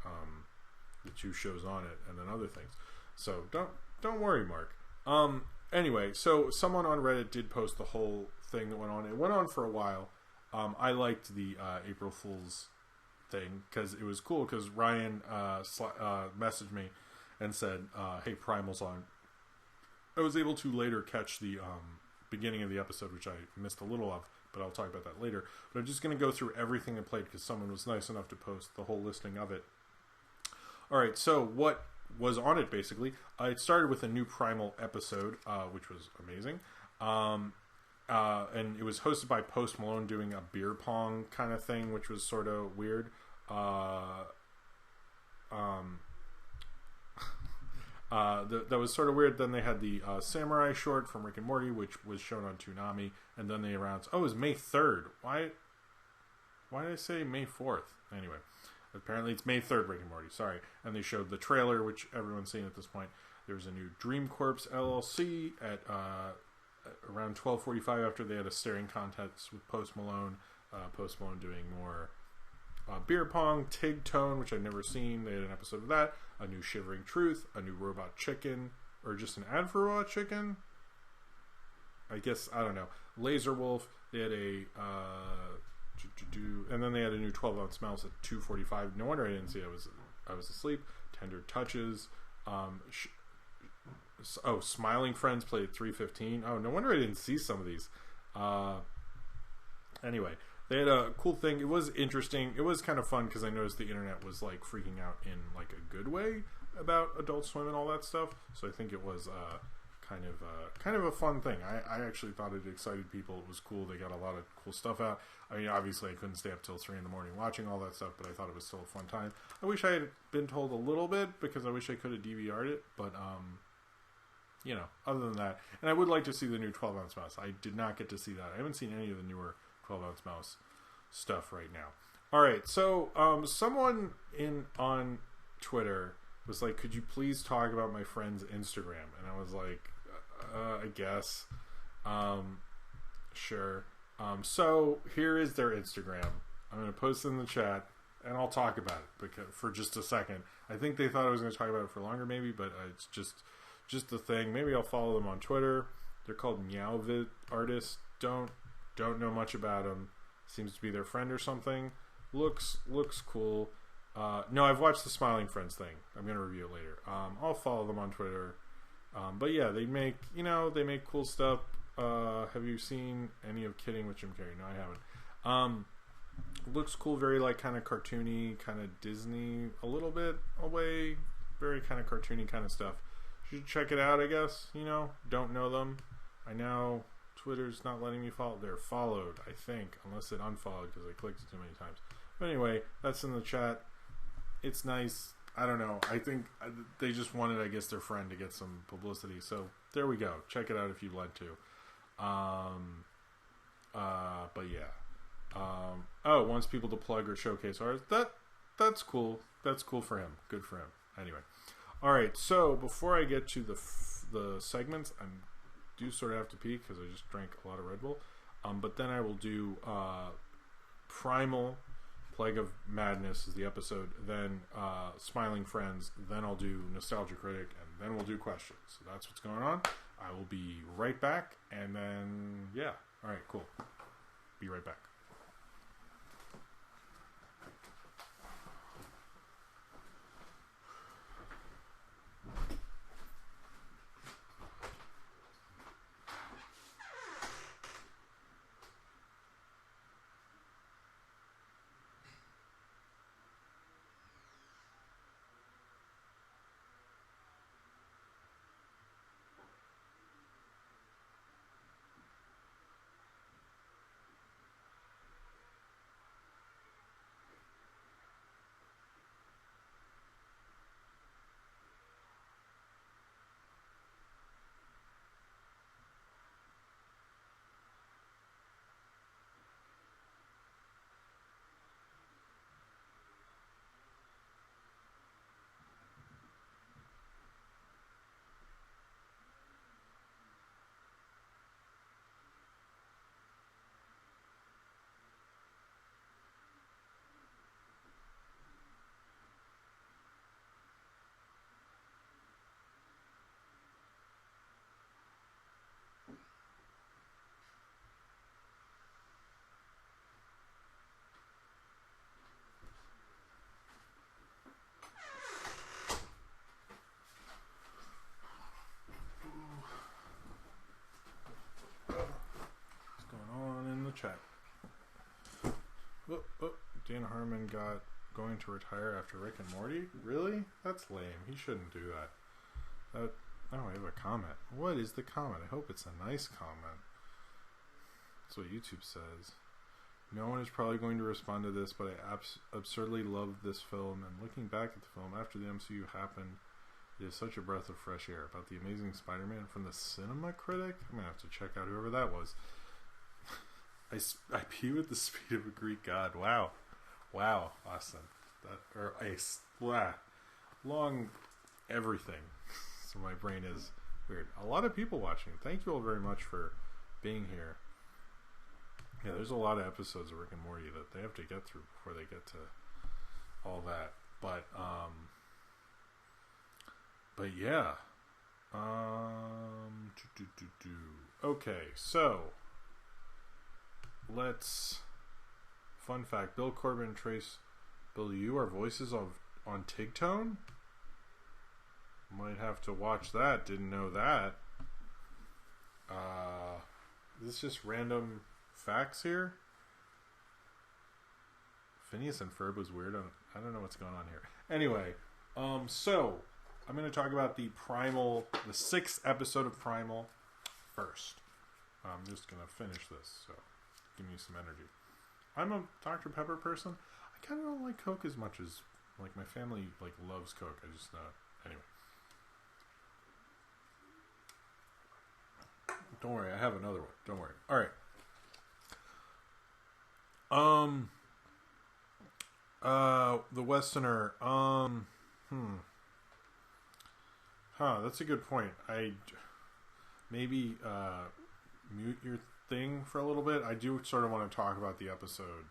the 2 shows on it and then other things. So don't worry, Mark. Anyway, so someone on Reddit did post the whole thing that went on. It went on for a while. I liked the April Fool's thing because it was cool because Ryan messaged me and said, hey, Primal's on. I was able to later catch the beginning of the episode, which I missed a little of, but I'll talk about that later. But I'm just going to go through everything I played because someone was nice enough to post the whole listing of it. All right, so what was on it basically? It started with a new Primal episode, which was amazing. And it was hosted by Post Malone doing a beer pong kind of thing, which was sort of weird. That was sort of weird. Then they had the Samurai short from Rick and Morty, which was shown on Toonami, and then they announced, oh, it was May 3rd. Why did I say May 4th? Anyway, apparently it's May 3rd, Rick and Morty. Sorry. And they showed the trailer, which everyone's seen at this point. There was a new Dream Corps LLC at around 12:45 after they had a staring contest with Post Malone. Post Malone doing more beer pong, Tig Tone, which I've never seen. They had an episode of that. A new Shivering Truth, a new Robot Chicken, or just an ad for Robot Chicken. I guess, I don't know. Laser Wolf. They had a and then they had a new 12-ounce mouse at 2:45. No wonder I didn't see it. I was asleep. Tender Touches. Smiling Friends played at 3:15. Oh, no wonder I didn't see some of these. Anyway, they had a cool thing. It was interesting. It was kind of fun because I noticed the internet was like freaking out in like a good way about Adult Swim and all that stuff. So I think it was kind of a fun thing. I actually thought it excited people. It was cool. They got a lot of cool stuff out. I mean, obviously I couldn't stay up till 3 in the morning watching all that stuff, but I thought it was still a fun time. I wish I had been told a little bit because I wish I could have DVR'd it, but you know, other than that, and I would like to see the new 12-ounce mouse. I did not get to see that. I haven't seen any of the newer 12-ounce mouse stuff right now. All right, so someone on Twitter was like, could you please talk about my friend's Instagram? And I was like, I guess. Sure. So here is their Instagram. I'm going to post it in the chat, and I'll talk about it for just a second. I think they thought I was going to talk about it for longer, maybe, but it's just the thing. Maybe I'll follow them on Twitter. They're called Meowvid Artists. Don't know much about them. Seems to be their friend or something. Looks cool. No, I've watched the Smiling Friends thing. I'm going to review it later. I'll follow them on Twitter. But yeah, they make cool stuff. Have you seen any of Kidding with Jim Carrey? No, I haven't. Looks cool, very like kind of cartoony, kind of Disney, a little bit away, very kind of cartoony kind of stuff. You should check it out, I guess. Don't know them. I know Twitter's not letting me follow. They're followed, I think, unless it unfollowed because I clicked it too many times. But anyway, that's in the chat. It's nice. I don't know. I think they just wanted, I guess, their friend to get some publicity. So there we go. Check it out if you'd like to. But yeah. Wants people to plug or showcase ours. That's cool. That's cool for him. Good for him. Anyway. All right. So before I get to the segments, I do sort of have to pee because I just drank a lot of Red Bull. But then I will do Primal, Plague of Madness is the episode. Then Smiling Friends. Then I'll do Nostalgia Critic, and then we'll do questions. So that's what's going on. I will be right back, and then yeah. All right, cool. Be right back. Chat. Dan Harmon going to retire after Rick and Morty? Really? That's lame. He shouldn't do that. I have a comment. What is the comment? I hope it's a nice comment. That's what YouTube says. No one is probably going to respond to this, but I absurdly loved this film, and looking back at the film after the MCU happened, it is such a breath of fresh air. About the amazing Spider-Man from the Cinema Critic? I'm going to have to check out whoever that was. I pee with the speed of a Greek god. Wow, Austin. Long everything. So my brain is weird. A lot of people watching. Thank you all very much for being here. Yeah, there's a lot of episodes of Rick and Morty that they have to get through before they get to all that. But yeah. Okay, so fun fact, Bill Corbin and Trace Beaulieu are voices on Tigtone. Might have to watch that. Didn't know that. This is just random facts here. Phineas and Ferb was weird. I don't know what's going on here. Anyway, so I'm going to talk about the 6th episode of Primal first. I'm just going to finish this, so give me some energy. I'm a Dr. Pepper person. I kind of don't like Coke as much as my family loves Coke. I just anyway. Don't worry, I have another one. Don't worry. All right. The Westerner. That's a good point. maybe mute your thing for a little bit. I do sort of want to talk about the episode.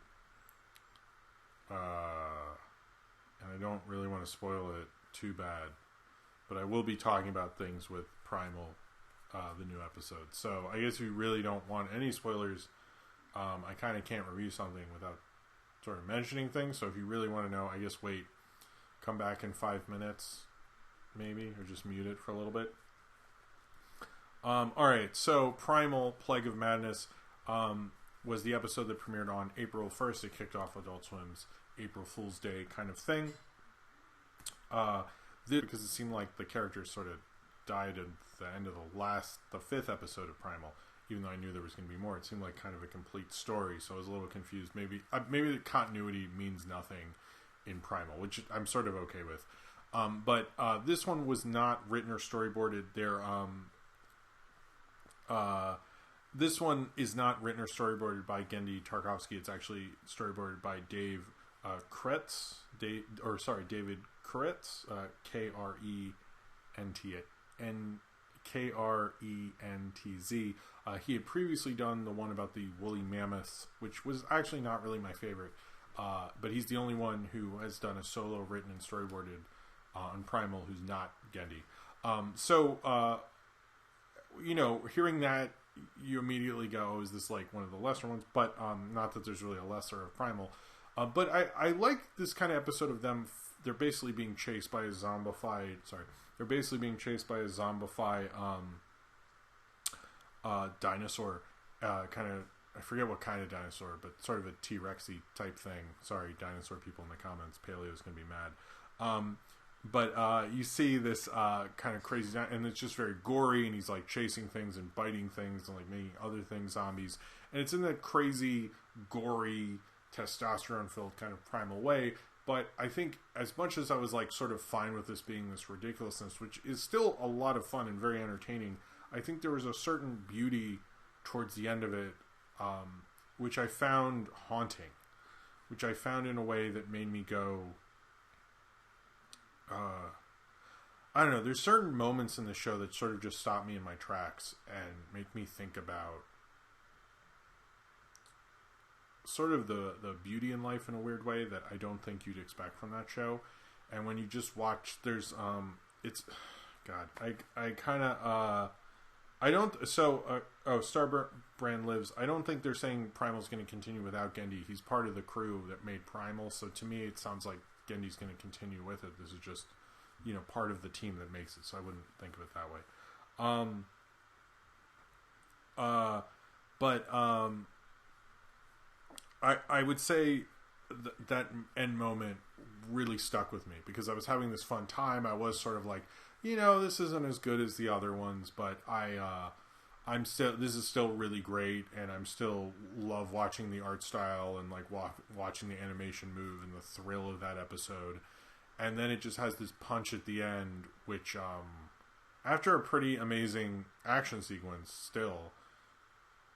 And I don't really want to spoil it too bad. But I will be talking about things with Primal, the new episode. So I guess if you really don't want any spoilers, I kind of can't review something without sort of mentioning things. So if you really want to know, I guess wait, come back in 5 minutes, maybe, or just mute it for a little bit. Alright, so Primal, Plague of Madness, was the episode that premiered on April 1st. It kicked off Adult Swim's April Fool's Day kind of thing. Because it seemed like the characters sort of died at the end of the fifth episode of Primal, even though I knew there was going to be more. It seemed like kind of a complete story, so I was a little confused. Maybe the continuity means nothing in Primal, which I'm sort of okay with. But this one was not written or storyboarded. This one is not written or storyboarded by Genndy Tartakovsky. It's actually storyboarded by David Kretz, Krentz. He had previously done the one about the woolly mammoths, which was actually not really my favorite. But he's the only one who has done a solo written and storyboarded on Primal who's not Genndy. Hearing that, you immediately go, oh, is this like one of the lesser ones? But not that there's really a lesser of Primal. But I like this kind of episode of them. They're basically being chased by a zombified dinosaur. I forget what kind of dinosaur, but sort of a T-Rexy type thing. Sorry, dinosaur people in the comments. Paleo's going to be mad. But you see this kind of crazy, and it's just very gory, and he's like chasing things and biting things and like making other things zombies. And it's in that crazy, gory, testosterone-filled kind of Primal way. But I think as much as I was like sort of fine with this being this ridiculousness, which is still a lot of fun and very entertaining, I think there was a certain beauty towards the end of it, which I found haunting, which I found in a way that made me go, I don't know, there's certain moments in the show that sort of just stop me in my tracks and make me think about sort of the beauty in life in a weird way that I don't think you'd expect from that show. And when you just watch, there's Starbrand Lives. I don't think they're saying Primal's going to continue without Genndy. He's part of the crew that made Primal, so to me it sounds like Gendy's going to continue with it. This is just, part of the team that makes it, so I wouldn't think of it that way. I would say that end moment really stuck with me because I was having this fun time. I was sort of like, this isn't as good as the other ones, but this is still really great, and I'm still love watching the art style and like watching the animation move and the thrill of that episode. And then it just has this punch at the end, which after a pretty amazing action sequence still,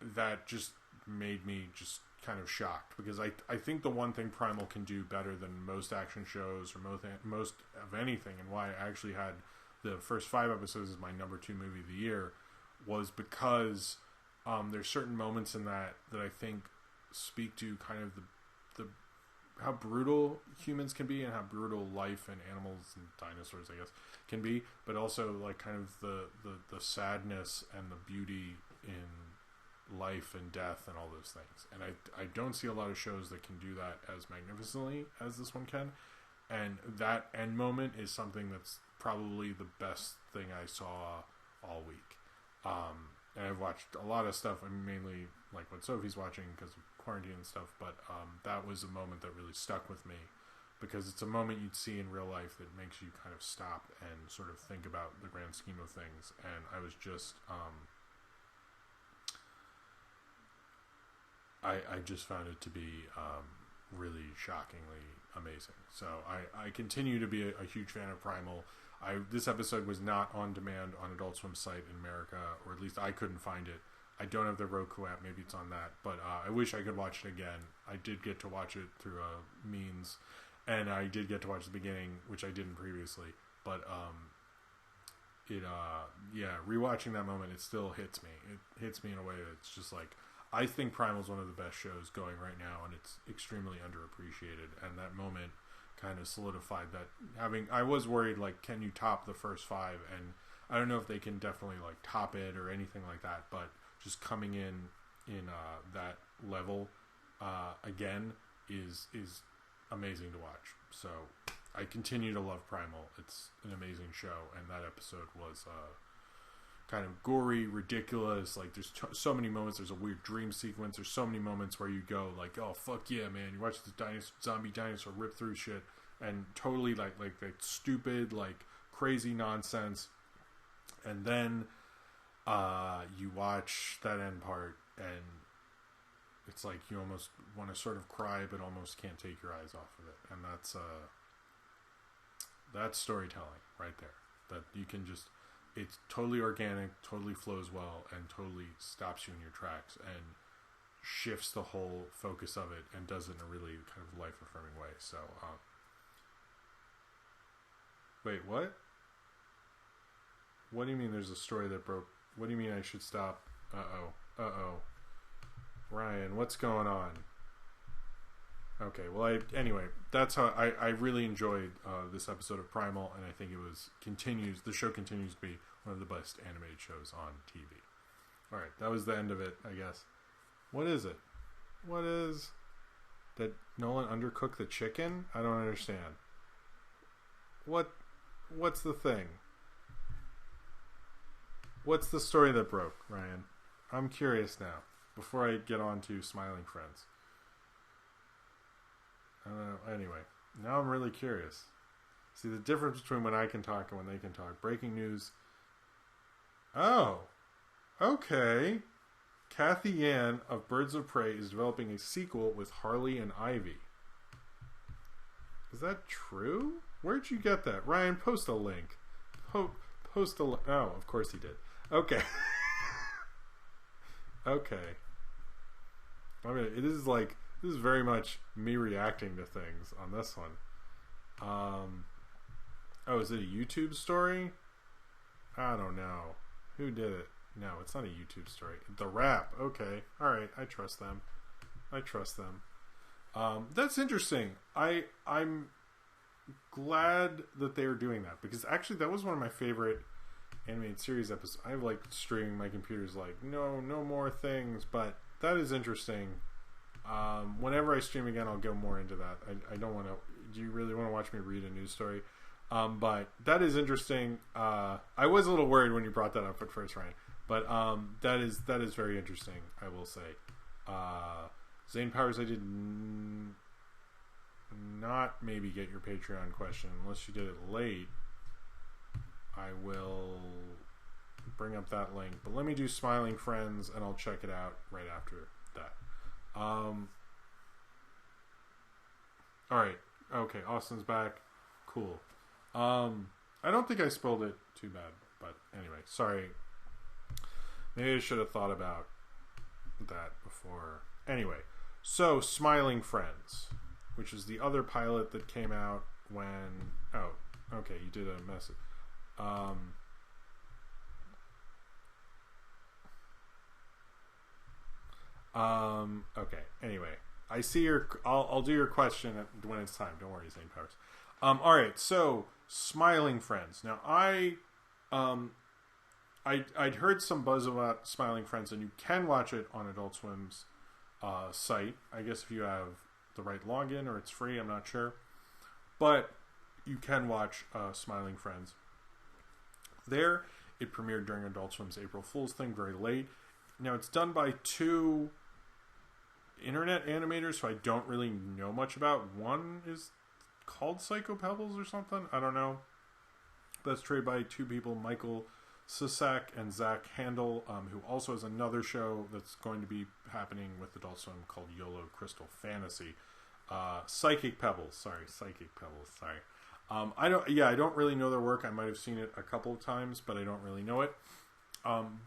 that just made me just kind of shocked, because I think the one thing Primal can do better than most action shows or most of anything, and why I actually had the first 5 episodes as my number 2 movie of the year, was because there's certain moments in that I think speak to kind of the how brutal humans can be and how brutal life and animals and dinosaurs, I guess, can be, but also like kind of the sadness and the beauty in life and death and all those things. And I don't see a lot of shows that can do that as magnificently as this one can. And that end moment is something that's probably the best thing I saw all week. And I've watched a lot of stuff. I mean, mainly like what Sophie's watching because of quarantine and stuff. But that was a moment that really stuck with me, because it's a moment you'd see in real life that makes you kind of stop and sort of think about the grand scheme of things. And I was just I just found it to be really shockingly amazing. So I continue to be a huge fan of Primal. This episode was not on demand on Adult Swim site in America, or at least I couldn't find it. I don't have the Roku app. Maybe it's on that. But I wish I could watch it again. I did get to watch it through a means, and I did get to watch the beginning, which I didn't previously. But yeah, rewatching that moment, it still hits me. It hits me in a way that's just like, I think Primal's one of the best shows going right now, and it's extremely underappreciated. And that moment kind of solidified that. I was worried, like, can you top the first 5? And I don't know if they can definitely like top it or anything like that. But just coming in that level again is amazing to watch. So I continue to love Primal. It's an amazing show, and that episode was kind of gory, ridiculous. Like, there's so many moments. There's a weird dream sequence. There's so many moments where you go like, "Oh fuck yeah, man!" You watch this zombie dinosaur rip through shit, and totally like stupid, like crazy nonsense. And then you watch that end part, and it's like you almost want to sort of cry, but almost can't take your eyes off of it. And that's storytelling right there. That you can just, it's totally organic, totally flows well, and totally stops you in your tracks and shifts the whole focus of it and does it in a really kind of life-affirming way. So, wait, what? What do you mean there's a story that broke? What do you mean I should stop? Uh-oh. Ryan, what's going on? Okay, well, anyway, that's how I really enjoyed this episode of Primal, and I think the show continues to be one of the best animated shows on TV. Alright, that was the end of it, I guess. What is it? What is... Did Nolan undercook the chicken? I don't understand. What's the thing? What's the story that broke, Ryan? I'm curious now, before I get on to Smiling Friends. Anyway, now I'm really curious. See, the difference between when I can talk and when they can talk. Breaking news. Oh, okay. Kathy Yan of Birds of Prey is developing a sequel with Harley and Ivy. Is that true? Where'd you get that? Ryan, post a link. Post a link. Oh, of course he did. Okay. Okay. I mean, this is very much me reacting to things on this one. Oh, is it a YouTube story? I don't know. Who did it? No, it's not a YouTube story. The Wrap. Okay. Alright, I trust them. That's interesting. I'm glad that they're doing that, because actually that was one of my favorite animated series episodes. I like streaming, my computer's like, no more things, but that is interesting. Whenever I stream again, I'll go more into that. I don't want to. Do you really want to watch me read a news story? But that is interesting. I was a little worried when you brought that up at first, Ryan. But that is very interesting, I will say. Zane Powers, I did not maybe get your Patreon question. Unless you did it late, I will bring up that link. But let me do Smiling Friends, and I'll check it out right after that. Alright. Okay, Austin's back. Cool. I don't think I spoiled it too bad, but anyway, sorry. Maybe I should have thought about that before. Anyway, so Smiling Friends, which is the other pilot that came out when... Oh, okay, you did a message. Okay, anyway. I see your... I'll do your question when it's time. Don't worry, Zane Powers. Alright, so Smiling Friends. Now, I'd heard some buzz about Smiling Friends, and you can watch it on Adult Swim's site. I guess if you have the right login, or it's free, I'm not sure. But you can watch Smiling Friends there. It premiered during Adult Swim's April Fool's thing, very late. Now, it's done by two internet animators who I don't really know much about. One is called Psycho Pebbles or something. I don't know. That's created by two people, Michael Sisak and Zach Handel, who also has another show that's going to be happening with Adult Swim called YOLO Crystal Fantasy. Psychic Pebbles. I don't really know their work. I might have seen it a couple of times, but I don't really know it.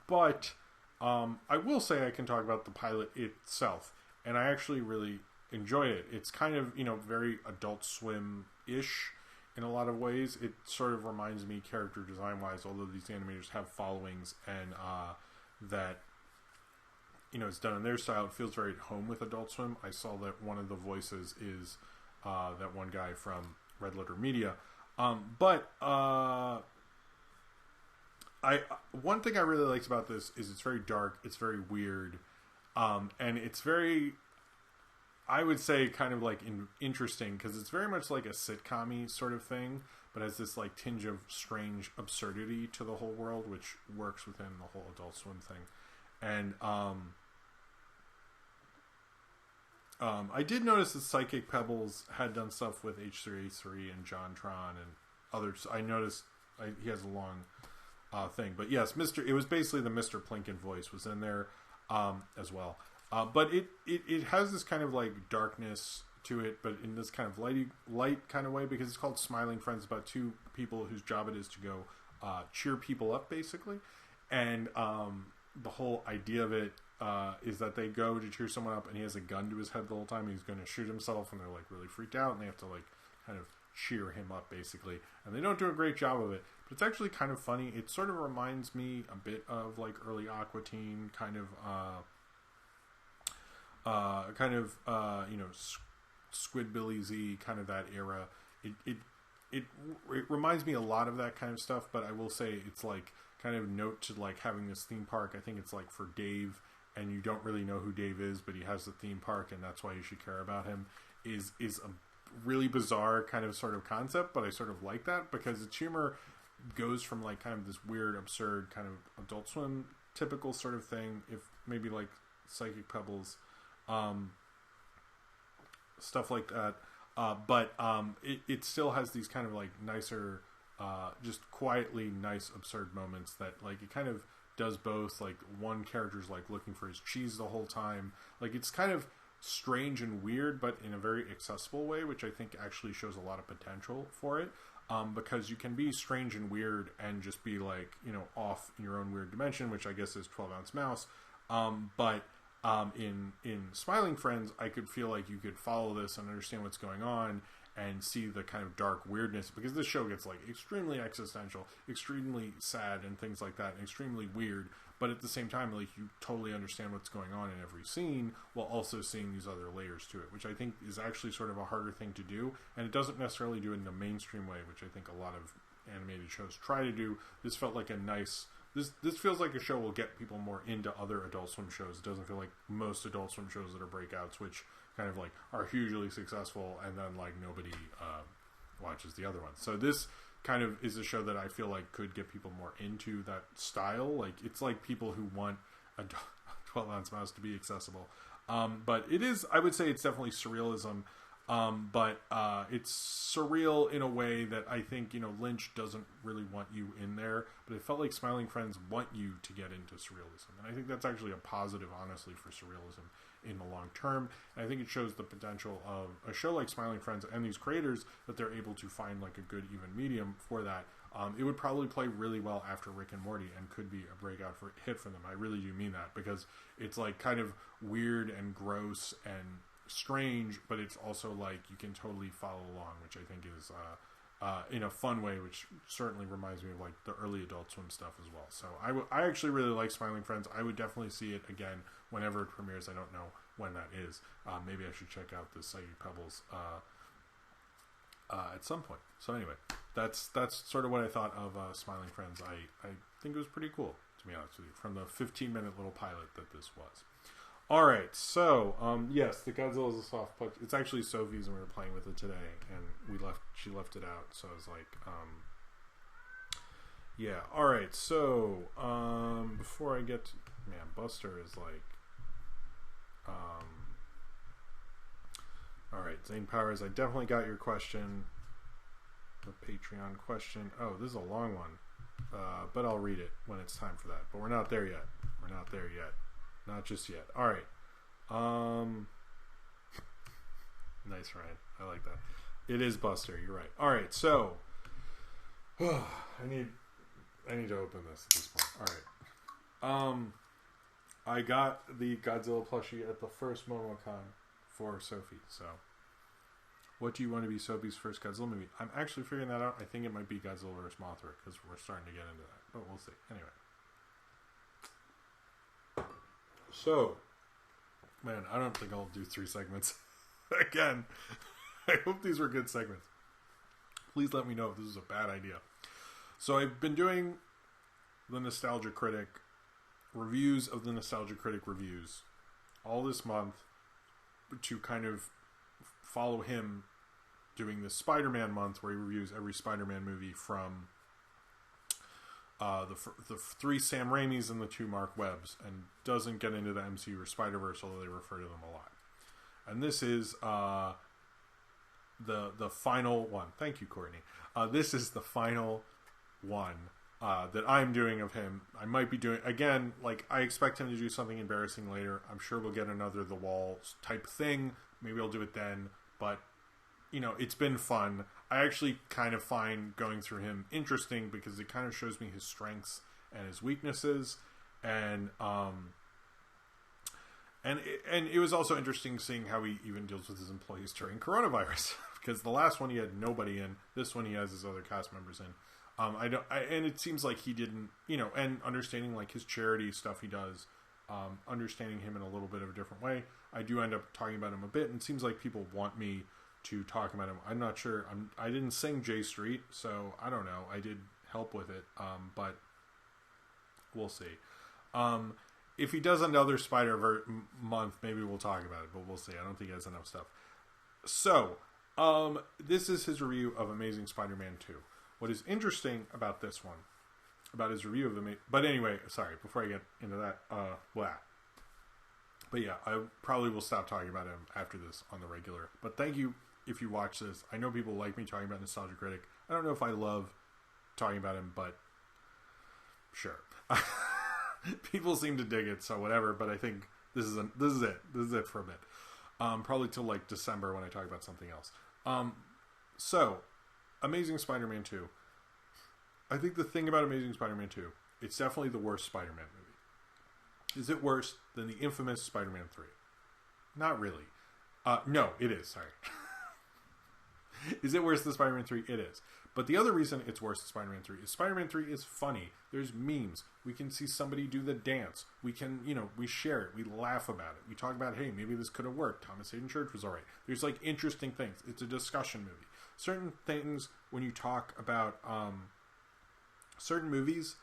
But I will say I can talk about the pilot itself, and I actually really enjoy it. It's kind of, very Adult Swim-ish in a lot of ways. It sort of reminds me, character design wise, although these animators have followings and that, you know, it's done in their style. It feels very at home with Adult Swim. I saw that one of the voices is that one guy from Red Letter Media. One thing I really liked about this is it's very dark, it's very weird, and it's very, I would say, kind of like interesting, because it's very much like a sitcom-y sort of thing, but has this like tinge of strange absurdity to the whole world, which works within the whole Adult Swim thing. And I did notice that Psychic Pebbles had done stuff with H3H3 and JonTron and others. I noticed he has a long thing, but yes, it was basically the Mr. Plinkett voice was in there as well. But it has this kind of like darkness to it, but in this kind of light kind of way, because it's called Smiling Friends, about two people whose job it is to go cheer people up, basically. And the whole idea of it is that they go to cheer someone up, and he has a gun to his head the whole time. He's going to shoot himself, and they're like really freaked out, and they have to like kind of cheer him up, basically. And they don't do a great job of it, but it's actually kind of funny. It sort of reminds me a bit of like early Aqua Teen kind of you know, Squidbilly Z, kind of that era. It reminds me a lot of that kind of stuff, but I will say it's like kind of note to like having this theme park. I think it's like for Dave, and you don't really know who Dave is, but he has the theme park, and that's why you should care about him, is a really bizarre kind of sort of concept, but I sort of like that, because its humor goes from like kind of this weird, absurd kind of Adult Swim typical sort of thing, if maybe like Psychic Pebbles, stuff like that, but it still has these kind of like nicer, just quietly nice absurd moments that like it kind of does both. Like one character's like looking for his cheese the whole time. Like it's kind of strange and weird, but in a very accessible way, which I think actually shows a lot of potential for it, because you can be strange and weird and just be like, you know, off in your own weird dimension, which I guess is 12-ounce mouse, but in Smiling Friends, I could feel like you could follow this and understand what's going on and see the kind of dark weirdness, because this show gets like extremely existential, extremely sad and things like that, and extremely weird, but at the same time, like, you totally understand what's going on in every scene while also seeing these other layers to it, which I think is actually sort of a harder thing to do, and it doesn't necessarily do it in a mainstream way, which I think a lot of animated shows try to do. This felt like a nice... This feels like a show will get people more into other Adult Swim shows. It doesn't feel like most Adult Swim shows that are breakouts, which kind of like are hugely successful and then like nobody watches the other ones. So this kind of is a show that I feel like could get people more into that style. Like it's like people who want a 12-ounce mouse to be accessible. But it is, I would say it's definitely surrealism. But it's surreal in a way that I think, you know, Lynch doesn't really want you in there, but it felt like Smiling Friends want you to get into surrealism, and I think that's actually a positive, honestly, for surrealism in the long term. And I think it shows the potential of a show like Smiling Friends and these creators, that they're able to find like a good even medium for that. It would probably play really well after Rick and Morty and could be a breakout hit for them. I really do mean that, because it's like kind of weird and gross and strange, but it's also like you can totally follow along, which I think is in a fun way, which certainly reminds me of like the early Adult Swim stuff as well. So I actually really like Smiling Friends. I would definitely see it again whenever it premieres. I don't know when that is. Maybe I should check out the Psychic Pebbles at some point. So anyway, that's sort of what I thought of Smiling Friends. I think it was pretty cool, to be honest with you, from the 15-minute little pilot that this was. Alright, so, yes, the Godzilla is a soft punch. It's actually Sophie's, and we were playing with it today, and she left it out, so I was like, yeah, alright, so, before I get to, man, Buster is like, alright, Zane Powers, I definitely got your question, the Patreon question. Oh, this is a long one, but I'll read it when it's time for that, but we're not there yet. Not just yet. All right. Nice, Ryan. I like that. It is Buster. You're right. All right. So, I need to open this at this point. All right. I got the Godzilla plushie at the first MomoCon for Sophie. So, What do you want to be Soapy's first Godzilla movie? I'm actually figuring that out. I think it might be Godzilla vs. Mothra because we're starting to get into that. But we'll see. Anyway. So, man, I don't think I'll do 3 segments again. I hope these were good segments. Please let me know if this is a bad idea. So I've been doing the Nostalgia Critic reviews of the Nostalgia Critic reviews all this month to kind of follow him doing this Spider-Man month where he reviews every Spider-Man movie from the 3 Sam Raimis and the 2 Mark Webbs, and doesn't get into the MCU or Spider-Verse, although they refer to them a lot. And this is the final one. Thank you, Courtney. This is the final one that I'm doing of him. I might be doing, again, like, I expect him to do something embarrassing later. I'm sure we'll get another The Wall type thing. Maybe I'll do it then. But, you know, it's been fun. I actually kind of find going through him interesting because it kind of shows me his strengths and his weaknesses. And it was also interesting seeing how he even deals with his employees during coronavirus. Because the last one he had nobody in. This one he has his other cast members in. And it seems like he didn't, you know, and understanding like his charity stuff he does, understanding him in a little bit of a different way. I do end up talking about him a bit, and it seems like people want me to talk about him. I'm not sure. I didn't sing J Street, so I don't know. I did help with it, but we'll see. If he does another month, maybe we'll talk about it, but we'll see. I don't think he has enough stuff. So, this is his review of Amazing Spider-Man 2. What is interesting about this one, about his review of but anyway, sorry, before I get into that, but yeah, I probably will stop talking about him after this on the regular. But thank you if you watch this. I know people like me talking about Nostalgia Critic. I don't know if I love talking about him, but sure. People seem to dig it, so whatever. But I think this is it. This is it for a bit. Probably till like December when I talk about something else. So, Amazing Spider-Man 2. I think the thing about Amazing Spider-Man 2, it's definitely the worst Spider-Man movie. Is it worse than the infamous Spider-Man 3? Not really. No, it is. Sorry. Is it worse than Spider-Man 3? It is. But the other reason it's worse than Spider-Man 3 is Spider-Man 3 is funny. There's memes. We can see somebody do the dance. We can, you know, we share it. We laugh about it. We talk about, hey, maybe this could have worked. Thomas Hayden Church was all right. There's, like, interesting things. It's a discussion movie. Certain things, when you talk about certain movies,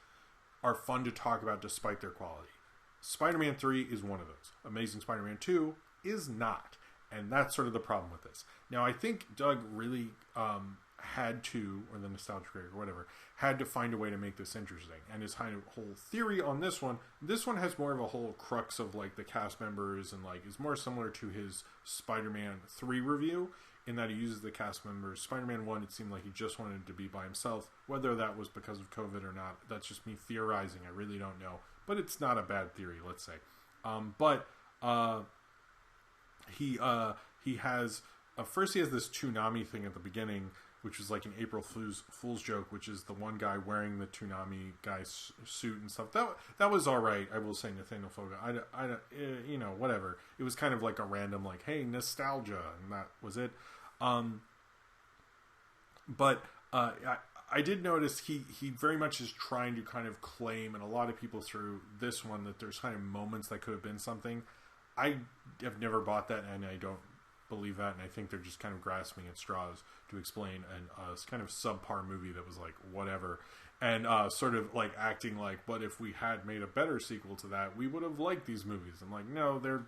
are fun to talk about despite their quality. Spider-Man 3 is one of those. Amazing Spider-Man 2 is not. And that's sort of the problem with this. Now, I think Doug really had to, or the Nostalgia Critic or whatever, had to find a way to make this interesting. And his kind of whole theory on this one has more of a whole crux of like the cast members and like is more similar to his Spider-Man 3 review in that he uses the cast members. Spider-Man 1, it seemed like he just wanted to be by himself. Whether that was because of COVID or not, that's just me theorizing. I really don't know. But it's not a bad theory, let's say. He has... first he has this Toonami thing at the beginning, which is like an April Fool's joke, which is the one guy wearing the Toonami guy's suit and stuff. That was all right, I will say, Nathaniel Foga. I you know, whatever. It was kind of like a random, like, hey, nostalgia, and that was it. I did notice he very much is trying to kind of claim, and a lot of people through this one, that there's kind of moments that could have been something. I have never bought that, and I don't believe that, and I think they're just kind of grasping at straws to explain a kind of subpar movie that was like whatever, and sort of like acting like, but if we had made a better sequel to that, we would have liked these movies. I'm like, no, they're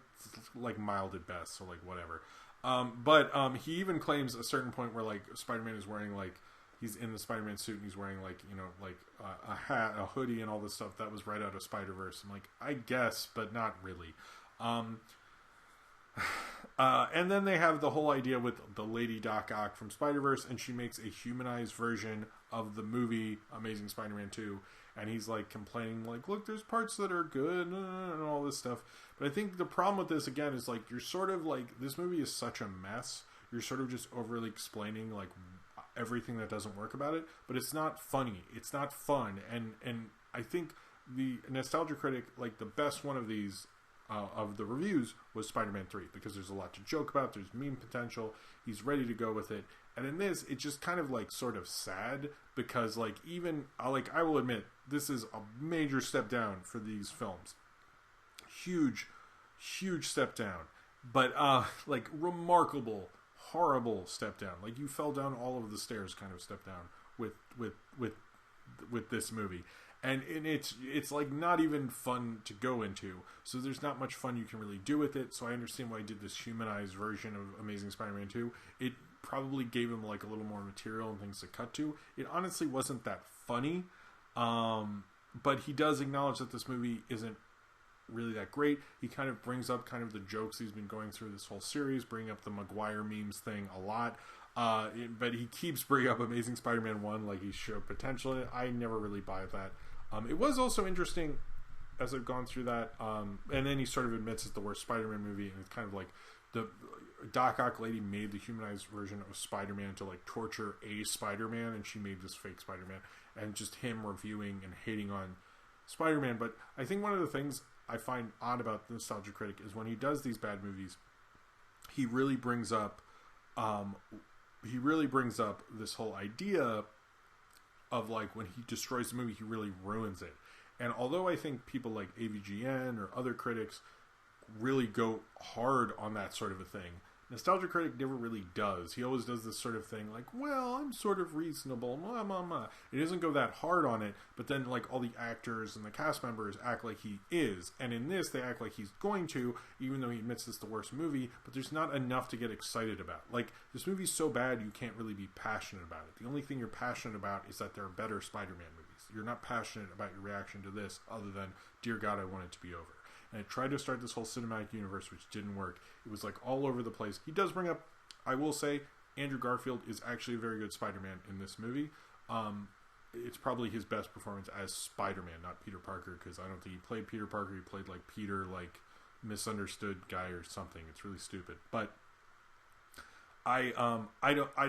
like mild at best, so like whatever. But he even claims a certain point where like Spider-Man is wearing like, he's in the Spider-Man suit and he's wearing like, you know, like a hat, a hoodie, and all this stuff that was right out of Spider-Verse. I'm like, I guess, but not really. And then they have the whole idea with the Lady Doc Ock from Spider-Verse, and she makes a humanized version of the movie Amazing Spider-Man 2, and he's like complaining like, look, there's parts that are good and all this stuff. But I think the problem with this again is like, you're sort of like, this movie is such a mess, you're sort of just overly explaining like everything that doesn't work about it, but it's not funny, it's not fun. And I think the Nostalgia Critic, like the best one of these of the reviews was Spider-Man 3, because there's a lot to joke about, there's meme potential, he's ready to go with it. And in this, it's just kind of like sort of sad, because like even, like I will admit, this is a major step down for these films. Huge step down. But like remarkable, horrible step down. Like you fell down all of the stairs kind of step down with this movie. And it's like not even fun to go into. So there's not much fun you can really do with it. So I understand why I did this humanized version of Amazing Spider-Man 2. It probably gave him like a little more material and things to cut to. It honestly wasn't that funny. But he does acknowledge that this movie isn't really that great. He kind of brings up kind of the jokes he's been going through this whole series, bringing up the Maguire memes thing a lot. But he keeps bringing up Amazing Spider-Man 1 like he showed potential in it. I never really buy that. It was also interesting as I've gone through that, and then he sort of admits it's the worst Spider-Man movie, and it's kind of like the Doc Ock lady made the humanized version of Spider-Man to like torture a Spider-Man, and she made this fake Spider-Man, and just him reviewing and hating on Spider-Man. But I think one of the things I find odd about the Nostalgia Critic is when he does these bad movies, he really brings up this whole idea of like when he destroys the movie, he really ruins it. And although I think people like AVGN or other critics really go hard on that sort of a thing, Nostalgia Critic never really does. He always does this sort of thing like, well, I'm sort of reasonable, blah, blah, blah. It doesn't go that hard on it, but then like all the actors and the cast members act like he is. And in this, they act like he's going to, even though he admits it's the worst movie, but there's not enough to get excited about. Like, this movie's so bad, you can't really be passionate about it. The only thing you're passionate about is that there are better Spider-Man movies. You're not passionate about your reaction to this other than, dear God, I want it to be over. And I tried to start this whole cinematic universe, which didn't work. It was like all over the place. He does bring up, I will say, Andrew Garfield is actually a very good Spider-Man in this movie. It's probably his best performance as Spider-Man, not Peter Parker, because I don't think he played Peter Parker. He played like Peter, like misunderstood guy or something. It's really stupid. But I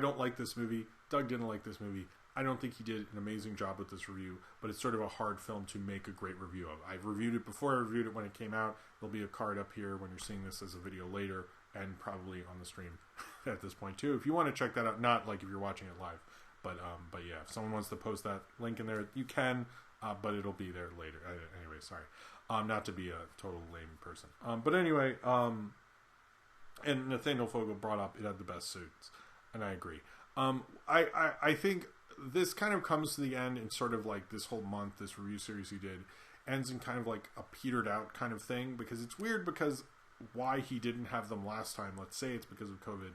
don't like this movie. Doug didn't like this movie. I don't think he did an amazing job with this review, but it's sort of a hard film to make a great review of. I've reviewed it before. I reviewed it when it came out. There'll be a card up here when you're seeing this as a video later, and probably on the stream at this point too. If you want to check that out, not like if you're watching it live, but yeah, if someone wants to post that link in there, you can, but it'll be there later. Anyway, sorry, not to be a total lame person, but anyway, and Nathaniel Fogel brought up it had the best suits, and I agree. I think this kind of comes to the end in sort of like this whole month, this review series he did, ends in kind of like a petered out kind of thing, because it's weird because why he didn't have them last time, let's say it's because of COVID,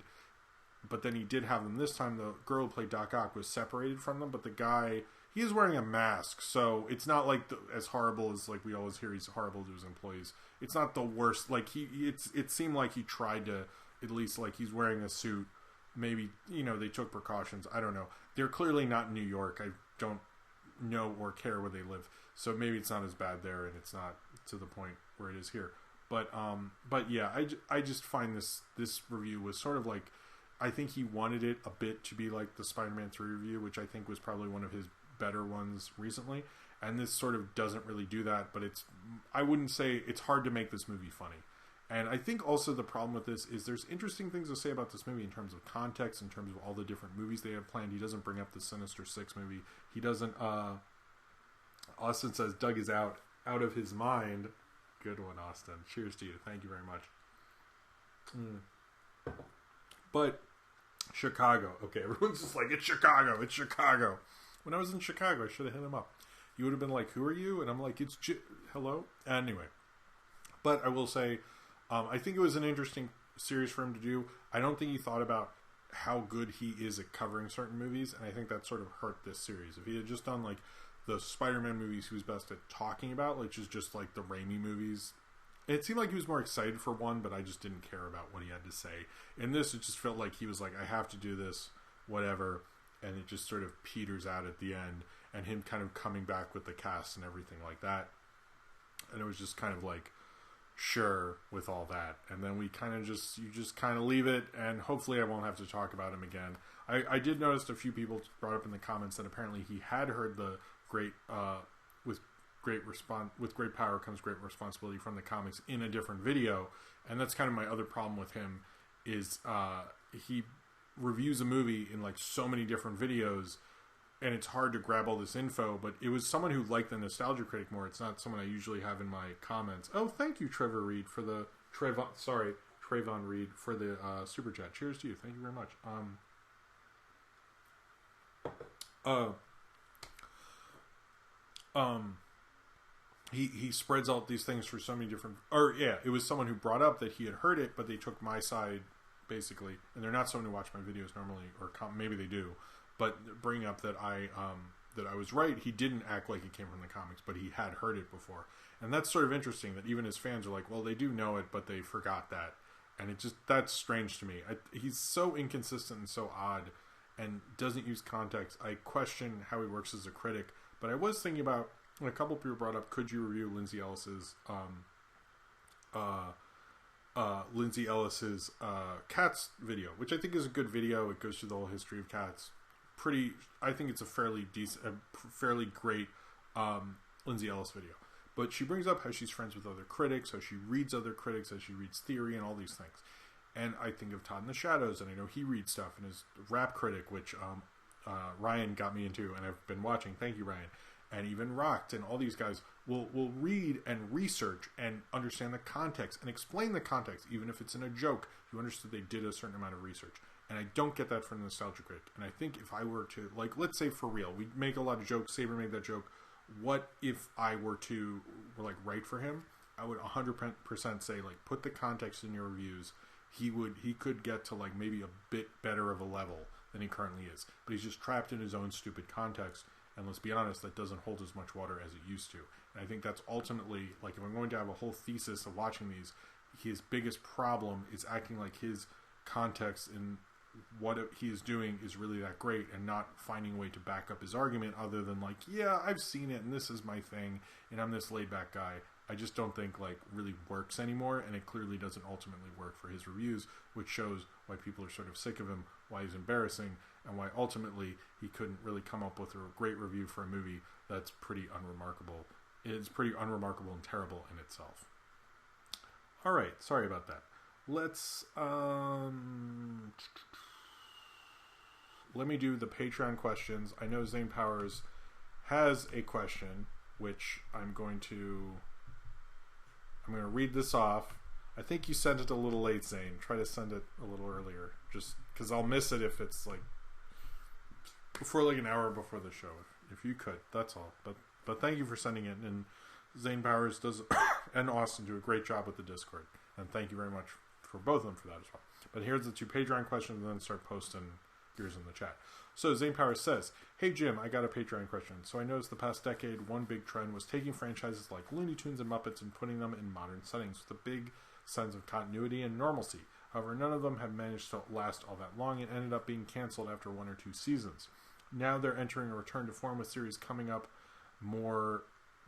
but then he did have them this time. The girl who played Doc Ock was separated from them, but the guy, he is wearing a mask, so it's not like as horrible as like we always hear he's horrible to his employees. It's not the worst. Like it seemed like he tried to, at least like he's wearing a suit. Maybe, you know, they took precautions. I don't know. They're clearly not in New York. I don't know or care where they live. So maybe it's not as bad there, and it's not to the point where it is here. But yeah, I just find this review was sort of like, I think he wanted it a bit to be like the Spider-Man 3 review, which I think was probably one of his better ones recently. And this sort of doesn't really do that, but I wouldn't say, it's hard to make this movie funny. And I think also the problem with this is there's interesting things to say about this movie in terms of context, in terms of all the different movies they have planned. He doesn't bring up the Sinister Six movie. He doesn't, Austin says Doug is out of his mind. Good one, Austin. Cheers to you. Thank you very much. But Chicago. Okay, everyone's just like, it's Chicago. It's Chicago. When I was in Chicago, I should have hit him up. You would have been like, who are you? And I'm like, it's hello? Anyway. But I will say, I think it was an interesting series for him to do. I don't think he thought about how good he is at covering certain movies, and I think that sort of hurt this series. If he had just done like the Spider-Man movies he was best at talking about, which is just like the Raimi movies, it seemed like he was more excited for one, but I just didn't care about what he had to say. In this, it just felt like he was like, I have to do this, whatever, and it just sort of peters out at the end, and him kind of coming back with the cast and everything like that. And it was just kind of like, sure, with all that, and then we kind of you just kind of leave it, and hopefully I won't have to talk about him again. I did notice a few people brought up in the comments that apparently he had heard the great with with great power comes great responsibility from the comics in a different video. And that's kind of my other problem with him is he reviews a movie in like so many different videos, and it's hard to grab all this info. But it was someone who liked the Nostalgia Critic more. It's not someone I usually have in my comments. Oh, thank you, Trevor Reed, for the Trayvon Reed for the super chat. Cheers to you. Thank you very much. He spreads out these things for so many different... it was someone who brought up that he had heard it, but they took my side, basically. And they're not someone who watch my videos normally, or maybe they do. But bringing up that I was right, he didn't act like it came from the comics, but he had heard it before. And that's sort of interesting, that even his fans are like, well, they do know it, but they forgot that. And that's strange to me. He's so inconsistent and so odd, and doesn't use context. I question how he works as a critic. But I was thinking about... a couple people brought up, could you review Lindsay Ellis's Cats video, which I think is a good video. It goes through the whole history of Cats. I think it's a fairly great Lindsay Ellis video. But she brings up how she's friends with other critics, how she reads other critics, how she reads theory and all these things. And I think of Todd in the Shadows, and I know he reads stuff, and his Rap Critic, which Ryan got me into, and I've been watching. Thank you, Ryan. And even Rocked and all these guys will read and research and understand the context and explain the context, even if it's in a joke. You understood they did a certain amount of research. And I don't get that from the Nostalgia Critic. And I think if I were to, like, let's say for real, we make a lot of jokes, Saber made that joke. What if I were to, write for him? I would 100% say, like, put the context in your reviews. He could get to, like, maybe a bit better of a level than he currently is. But he's just trapped in his own stupid context. And let's be honest, that doesn't hold as much water as it used to. And I think that's ultimately, like, if I'm going to have a whole thesis of watching these, his biggest problem is acting like his context in what he is doing is really that great, and not finding a way to back up his argument other than, like, yeah, I've seen it, and this is my thing, and I'm this laid-back guy. I just don't think, like, really works anymore, and it clearly doesn't ultimately work for his reviews, which shows why people are sort of sick of him, why he's embarrassing, and why ultimately he couldn't really come up with a great review for a movie that's pretty unremarkable. It's pretty unremarkable and terrible in itself. All right, sorry about that. Let's let me do the Patreon questions. I know Zane Powers has a question, which I'm going to read this off. I think you sent it a little late, Zane. Try to send it a little earlier, just because I'll miss it if it's like before, like, an hour before the show. If you could, that's all. But thank you for sending it. And Zane Powers does and Austin do a great job with the Discord, and thank you very much for both of them for that as well. But here's the two Patreon questions, and then start posting yours in the chat. So Zane Powers says, "Hey Jim, I got a Patreon question. So I noticed the past decade, one big trend was taking franchises like Looney Tunes and Muppets and putting them in modern settings with a big sense of continuity and normalcy. However, none of them have managed to last all that long and ended up being canceled after 1 or 2 seasons. Now they're entering a return to form with series coming up more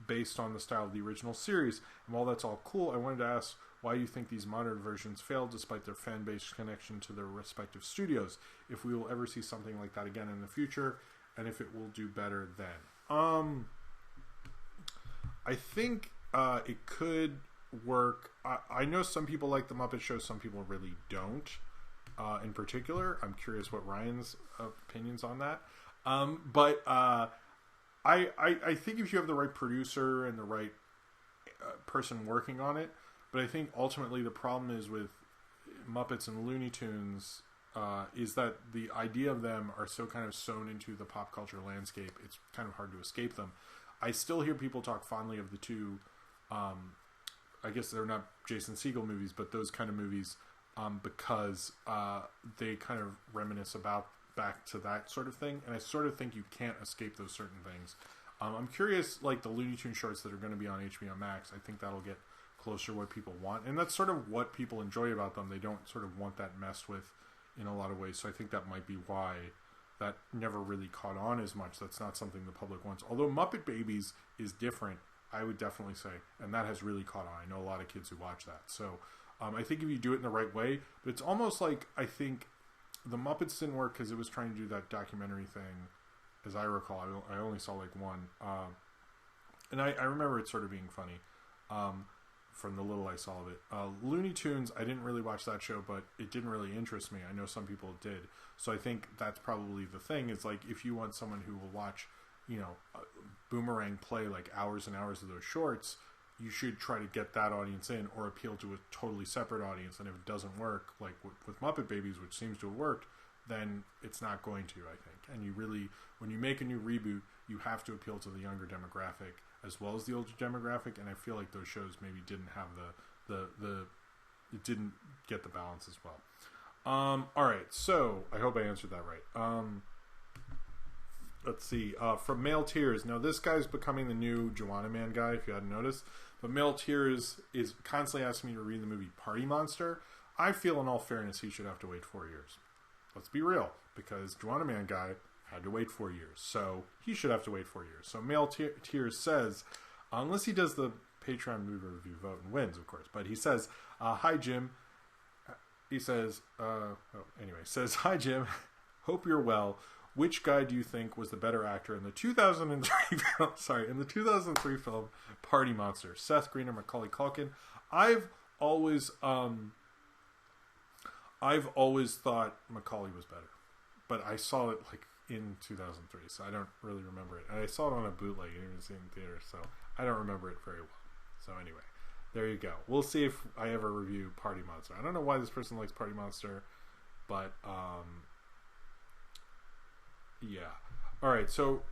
based on the style of the original series. And while that's all cool, I wanted to ask why you think these modern versions failed despite their fan base connection to their respective studios, if we will ever see something like that again in the future, and if it will do better then." I think it could work. I know some people like the Muppet Show, some people really don't. In particular, I'm curious what Ryan's opinions on that. But I think if you have the right producer and the right person working on it, but I think ultimately the problem is with Muppets and Looney Tunes is that the idea of them are so kind of sewn into the pop culture landscape, it's kind of hard to escape them. I still hear people talk fondly of the two, I guess they're not Jason Segel movies, but those kind of movies, because they kind of reminisce back to that sort of thing, and I sort of think you can't escape those certain things. I'm curious, like the Looney Tunes shorts that are going to be on HBO Max, I think that'll get closer to what people want, and that's sort of what people enjoy about them. They don't sort of want that messed with in a lot of ways, so I think that might be why that never really caught on as much. That's not something the public wants, although Muppet Babies is different, I would definitely say, and that has really caught on. I know a lot of kids who watch that, so I think if you do it in the right way, but it's almost like, I think the Muppets didn't work because it was trying to do that documentary thing, as I recall. I only saw like one, and I remember it sort of being funny. From the little I saw of it. Looney Tunes, I didn't really watch that show, but it didn't really interest me. I know some people did. So I think that's probably the thing, is like, if you want someone who will watch, Boomerang play like hours and hours of those shorts, you should try to get that audience in, or appeal to a totally separate audience. And if it doesn't work, like with Muppet Babies, which seems to have worked, then it's not going to, I think. And you really, when you make a new reboot, you have to appeal to the younger demographic as well as the older demographic, and I feel like those shows maybe didn't have it didn't get the balance as well. Alright, so I hope I answered that right. Let's see, from Male Tears. Now this guy's becoming the new Joanna Man guy, if you hadn't noticed, but Male Tears is constantly asking me to read the movie Party Monster. I feel, in all fairness, he should have to wait 4 years. Let's be real, because Joanna Man guy had to wait 4 years, so he should have to wait 4 years. So Male Tears says, unless he does the Patreon movie review vote and wins, of course, but he says, hi Jim. He says, says, hi Jim, hope you're well. Which guy do you think was the better actor in the 2003 in the 2003 film Party Monster? Seth Green or Macaulay Culkin? I've always thought Macaulay was better, but I saw it like in 2003, so I don't really remember it. And I saw it on a bootleg. I didn't even see it in theater, so I don't remember it very well. So anyway, there you go. We'll see if I ever review Party Monster. I don't know why this person likes Party Monster, but yeah. Alright, so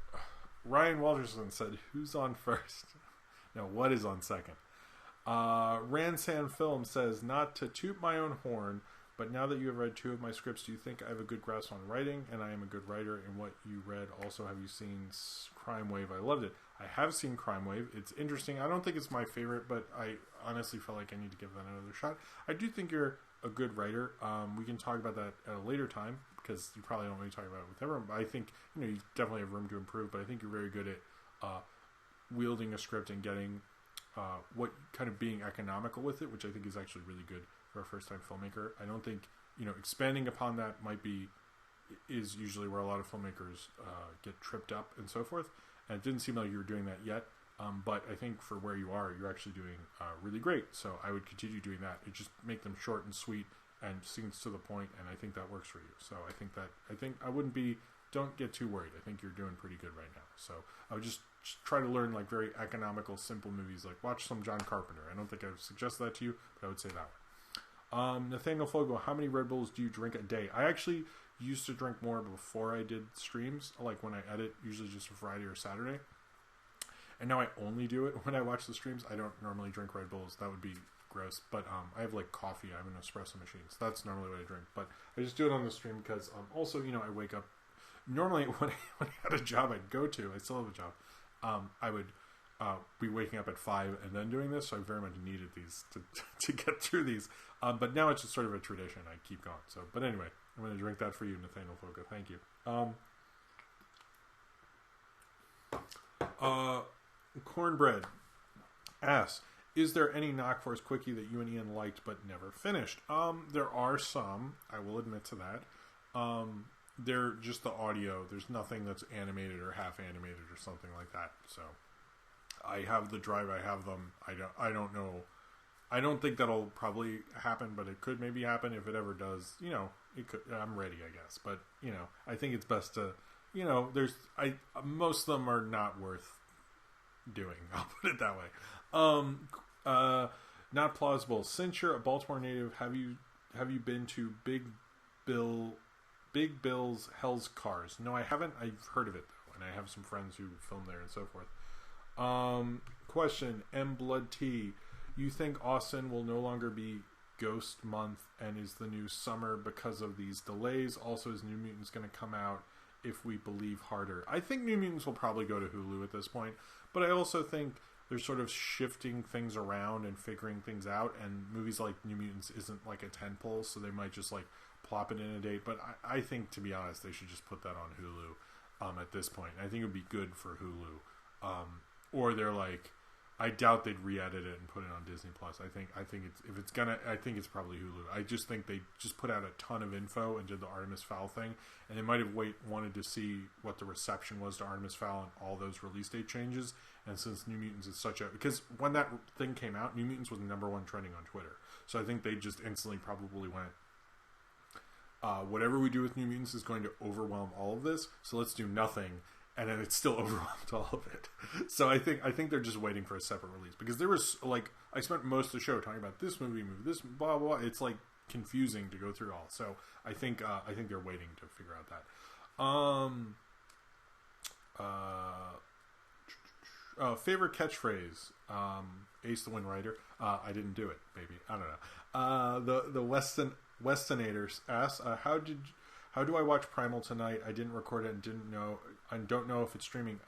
Ryan Walterson said, who's on first? No, what is on second? Ransan Film says, not to toot my own horn, but now that you have read 2 of my scripts, do you think I have a good grasp on writing, and I am a good writer in what you read? Also, have you seen Crime Wave? I loved it. I have seen Crime Wave. It's interesting. I don't think it's my favorite, but I honestly feel like I need to give that another shot. I do think you're a good writer. We can talk about that at a later time, because you probably don't really talk about it with everyone, but I think you definitely have room to improve, but I think you're very good at wielding a script and getting what kind of being economical with it, which I think is actually really good for a first-time filmmaker. I don't think, expanding upon that is usually where a lot of filmmakers get tripped up and so forth, and it didn't seem like you were doing that yet, but I think for where you are, you're actually doing really great, so I would continue doing that. It just make them short and sweet and seems to the point, and I think that works for you. So don't get too worried. I think you're doing pretty good right now. So I would just try to learn like very economical, simple movies, like watch some John Carpenter. I don't think I would suggest that to you, but I would say that one. Nathaniel Fogo, how many Red Bulls do you drink a day? I actually used to drink more before I did streams, like when I edit, usually just a Friday or Saturday. And now I only do it when I watch the streams. I don't normally drink Red Bulls. That would be gross. But I have like coffee. I have an espresso machine. So that's normally what I drink. But I just do it on the stream because also, I wake up. Normally when I had a job I'd go to, I still have a job, I would be waking up at 5 and then doing this. So I very much needed these to get through these. But now it's just sort of a tradition. I keep going. So, but anyway, I'm going to drink that for you, Nathaniel Fogo. Thank you. Cornbread asks, is there any Knock Force Quickie that you and Ian liked but never finished? There are some. I will admit to that. They're just the audio. There's nothing that's animated or half animated or something like that. So I have the drive. I have them. I don't know. I don't think that'll probably happen, but it could maybe happen. If it ever does, it could. I'm ready, I guess. But I think it's best to, most of them are not worth doing. I'll put it that way. Not plausible. Since you're a Baltimore native, have you been to Big Bill's Hell's Cars? No, I haven't. I've heard of it though, and I have some friends who film there and so forth. Question: M Blood T. You think Austin will no longer be Ghost Month and is the new summer because of these delays? Also, is New Mutants going to come out if we believe harder? I think New Mutants will probably go to Hulu at this point, but I also think they're sort of shifting things around and figuring things out, and movies like New Mutants isn't like a tentpole, so they might just like plop it in a date. But I think, to be honest, they should just put that on Hulu at this point. I think it would be good for Hulu. Or they're like, I doubt they'd re-edit it and put it on Disney Plus. I think it's probably Hulu. I just think they just put out a ton of info and did the Artemis Fowl thing, and they might have wanted to see what the reception was to Artemis Fowl and all those release date changes. And since New Mutants is because when that thing came out, New Mutants was #1 trending on Twitter. So I think they just instantly probably went, whatever we do with New Mutants is going to overwhelm all of this, so let's do nothing. And then it still overwhelmed all of it. So I think they're just waiting for a separate release, because there was I spent most of the show talking about this movie, this blah blah blah. It's confusing to go through all. So I think they're waiting to figure out that. Favorite catchphrase, Ace the Wind Rider. I didn't do it, maybe. I don't know. The Westonators asks, how do I watch Primal tonight? I didn't record it and don't know if it's streaming.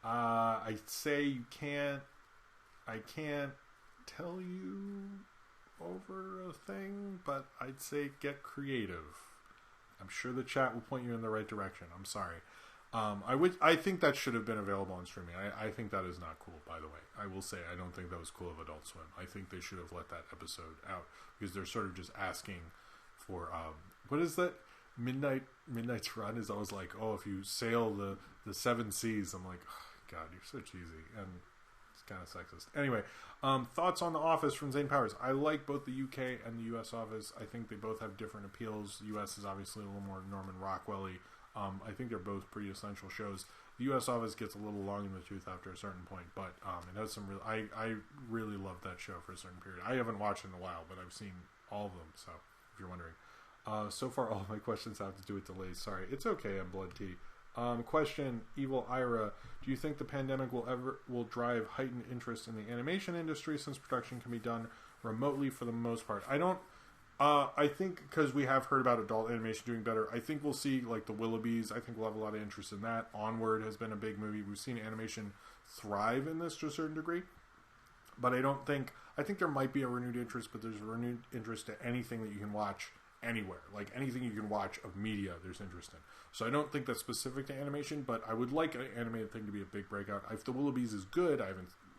I'd say you can't. I can't tell you over a thing, but I'd say get creative. I'm sure the chat will point you in the right direction. I'm sorry. I think that should have been available on streaming. I think that is not cool, by the way. I will say I don't think that was cool of Adult Swim. I think they should have let that episode out, because they're sort of just asking for what is that? Midnight's Run is always like, oh, if you sail the 7 seas. I'm like, oh, God, you're so cheesy, and it's kind of sexist. Anyway, thoughts on The Office from Zane Powers. I like both the UK and the US Office. I think they both have different appeals. The US is obviously a little more Norman Rockwell-y. I think they're both pretty essential shows. The US Office gets a little long in the tooth after a certain point, but it has some real. I really loved that show for a certain period. I haven't watched it in a while, but I've seen all of them. So if you're wondering, so far all of my questions have to do with delays. Sorry, it's okay. I'm Blood Tea. Question: Evil Ira, do you think the pandemic will drive heightened interest in the animation industry, since production can be done remotely for the most part? I don't. I think because we have heard about adult animation doing better, I think we'll see the Willoughbys. I think we'll have a lot of interest in that. Onward has been a big movie. We've seen animation thrive in this to a certain degree, but I think there might be a renewed interest, but there's a renewed interest to anything that you can watch anywhere. Anything you can watch of media, there's interest in. So I don't think that's specific to animation, but I would like an animated thing to be a big breakout. If the Willoughbys is good,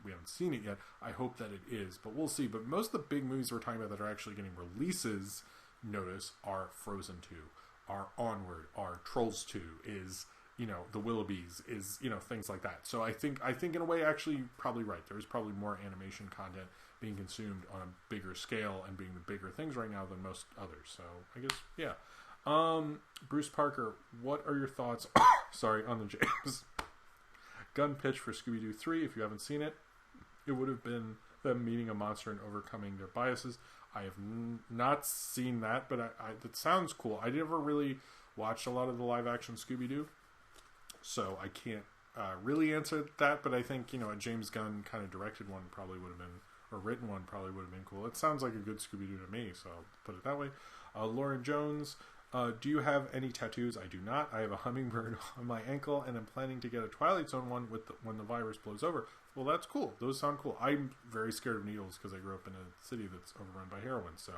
we haven't seen it yet. I hope that it is, but we'll see. But most of the big movies we're talking about that are actually getting releases notice are Frozen 2, are Onward, are Trolls 2, is the Willoughbys, is things like that. So I think in a way, actually, you're probably right. There's probably more animation content being consumed on a bigger scale and being the bigger things right now than most others. So I guess, yeah. Bruce Parker, what are your thoughts on the James Gunn pitch for Scooby-Doo 3? If you haven't seen it, it would have been them meeting a monster and overcoming their biases. I have not seen that, but that sounds cool. I never really watched a lot of the live-action Scooby-Doo, so I can't really answer that, but I think, a James Gunn kind of directed one probably would have been, or written one probably would have been cool. It sounds like a good Scooby-Doo to me, so I'll put it that way. Lauren Jones, do you have any tattoos? I do not. I have a hummingbird on my ankle, and I'm planning to get a Twilight Zone one when the virus blows over. Well, that's cool. Those sound cool. I'm very scared of needles because I grew up in a city that's overrun by heroin, so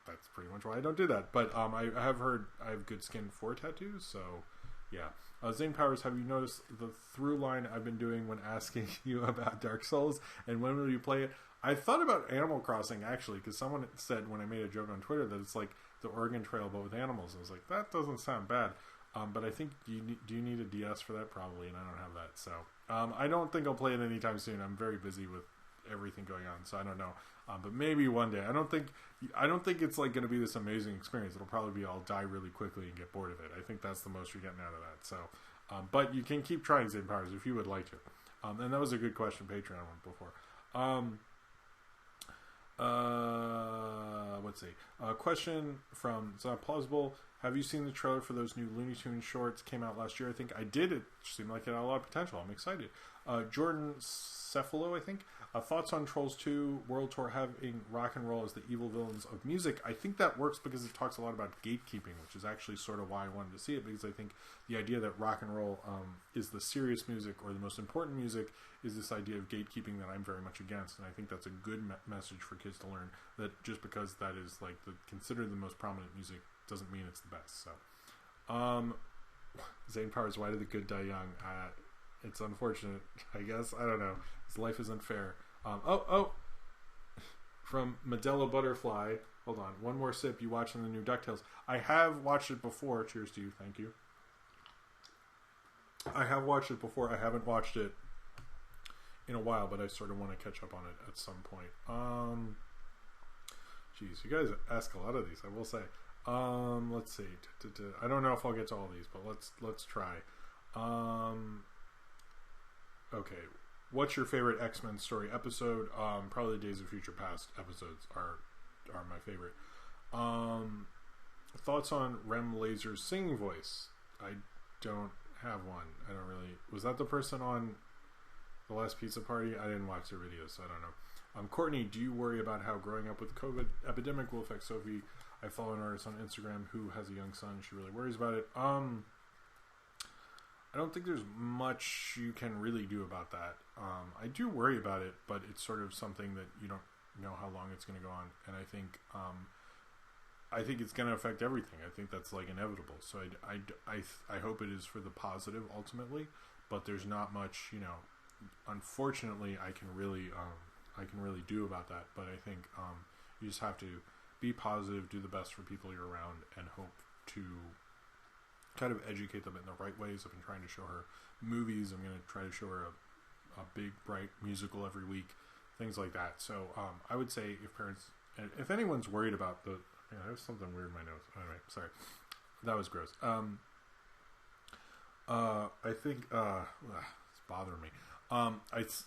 that's pretty much why I don't do that. But I have heard I have good skin for tattoos, so yeah. Zane Powers, have you noticed the through line I've been doing when asking you about Dark Souls, and when will you play it? I thought about Animal Crossing, actually, because someone said when I made a joke on Twitter that it's like the Oregon Trail but with animals. I was like, that doesn't sound bad. But I think, do you need a DS for that? Probably, and I don't have that. So I don't think I'll play it anytime soon. I'm very busy with everything going on, so I don't know. But maybe one day. I don't think it's going to be this amazing experience. It'll probably be I'll die really quickly and get bored of it. I think that's the most you're getting out of that. So, but you can keep trying Zane Powers if you would like to. And that was a good question. Patreon one before. Let's see. Question from It's Not Plausible. Have you seen the trailer for those new Looney Tunes shorts? Came out last year, I think. I did. It seemed like it had a lot of potential. I'm excited. Jordan Cephalo, I think. Thoughts on Trolls 2 World Tour having rock and roll as the evil villains of music? I think that works because it talks a lot about gatekeeping, which is actually sort of why I wanted to see it, because I think the idea that rock and roll is the serious music or the most important music is this idea of gatekeeping that I'm very much against, and I think that's a good message for kids to learn, that just because that is considered the most prominent music doesn't mean it's the best. So Zane Powers, why did the good die young? It's unfortunate, I guess. I don't know. His life isn't fair. From Modelo Butterfly. Hold on. One more sip. You watching the new DuckTales? I have watched it before. Cheers to you. Thank you. I have watched it before. I haven't watched it in a while, but I sort of want to catch up on it at some point. Jeez, you guys ask a lot of these, I will say. Let's see. I don't know if I'll get to all these, but let's try. Okay. What's your favorite X-Men story episode? Probably Days of Future Past episodes are my favorite. Thoughts on Rem Laser's singing voice? I don't have one. I don't really... Was that the person on The Last Pizza Party? I didn't watch their videos, so I don't know. Courtney, do you worry about how growing up with COVID epidemic will affect Sophie? I follow an artist on Instagram who has a young son. She really worries about it. I don't think there's much you can really do about that. I do worry about it, but it's sort of something that you don't know how long it's going to go on. And I think it's going to affect everything. I think that's like inevitable. So I hope it is for the positive ultimately, but there's not much, unfortunately I can really do about that. But I think you just have to be positive, do the best for people you're around, and hope to kind of educate them in the right ways. I've been trying to show her movies. I'm going to try to show her a big, bright musical every week, things like that. So I would say if anyone's worried about there's something weird in my nose. Anyway, sorry. That was gross. I think, it's bothering me. This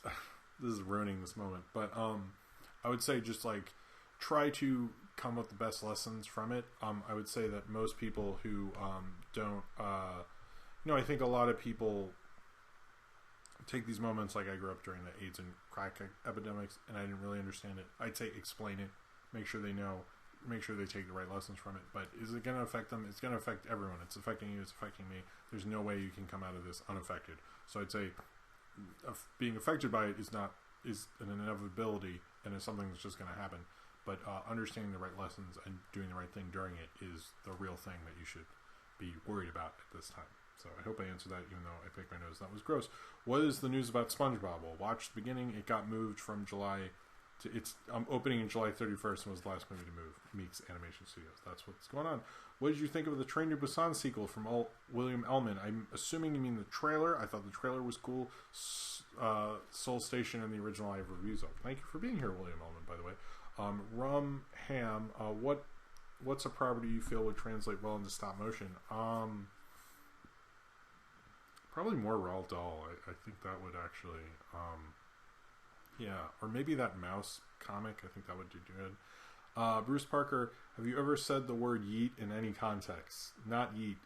is ruining this moment, but I would say just like try to come up with the best lessons from it. I would say that most people who don't, I think a lot of people take these moments, like I grew up during the AIDS and crack epidemics, and I didn't really understand it. I'd say explain it, make sure they know, make sure they take the right lessons from it. But is it going to affect them? It's going to affect everyone. It's affecting you. It's affecting me. There's no way you can come out of this unaffected. So I'd say being affected by it is an inevitability, and it's something that's just going to happen. But understanding the right lessons and doing the right thing during it is the real thing that you should be worried about at this time. So I hope I answered that, even though I picked my nose. That was gross. What is the news about Spongebob? Well, watch the beginning. It got moved from July to... It's opening in July 31st and was the last movie to move. Meeks Animation Studios. That's what's going on. What did you think of the Train to Busan sequel from William Ellman? I'm assuming you mean the trailer. I thought the trailer was cool. Seoul Station and the original I have reviews of. Thank you for being here, William Ellman, by the way. Rum Ham, what's a property you feel would translate well into stop motion? Probably more Roald Dahl. I think that would actually, yeah, or maybe that mouse comic. I think that would do good. Bruce Parker, have you ever said the word yeet in any context? Not yeet.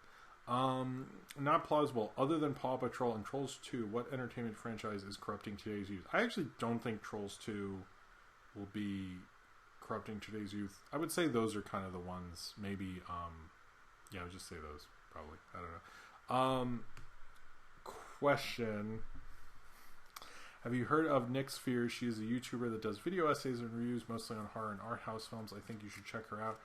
Not plausible. Other than Paw Patrol and Trolls 2, what entertainment franchise is corrupting today's youth? I actually don't think Trolls 2 will be corrupting today's youth. I would say those are kind of the ones. Maybe, yeah, I would just say those, probably. I don't know. Question. Have you heard of Nick Spheres? She is a YouTuber that does video essays and reviews, mostly on horror and art house films. I think you should check her out.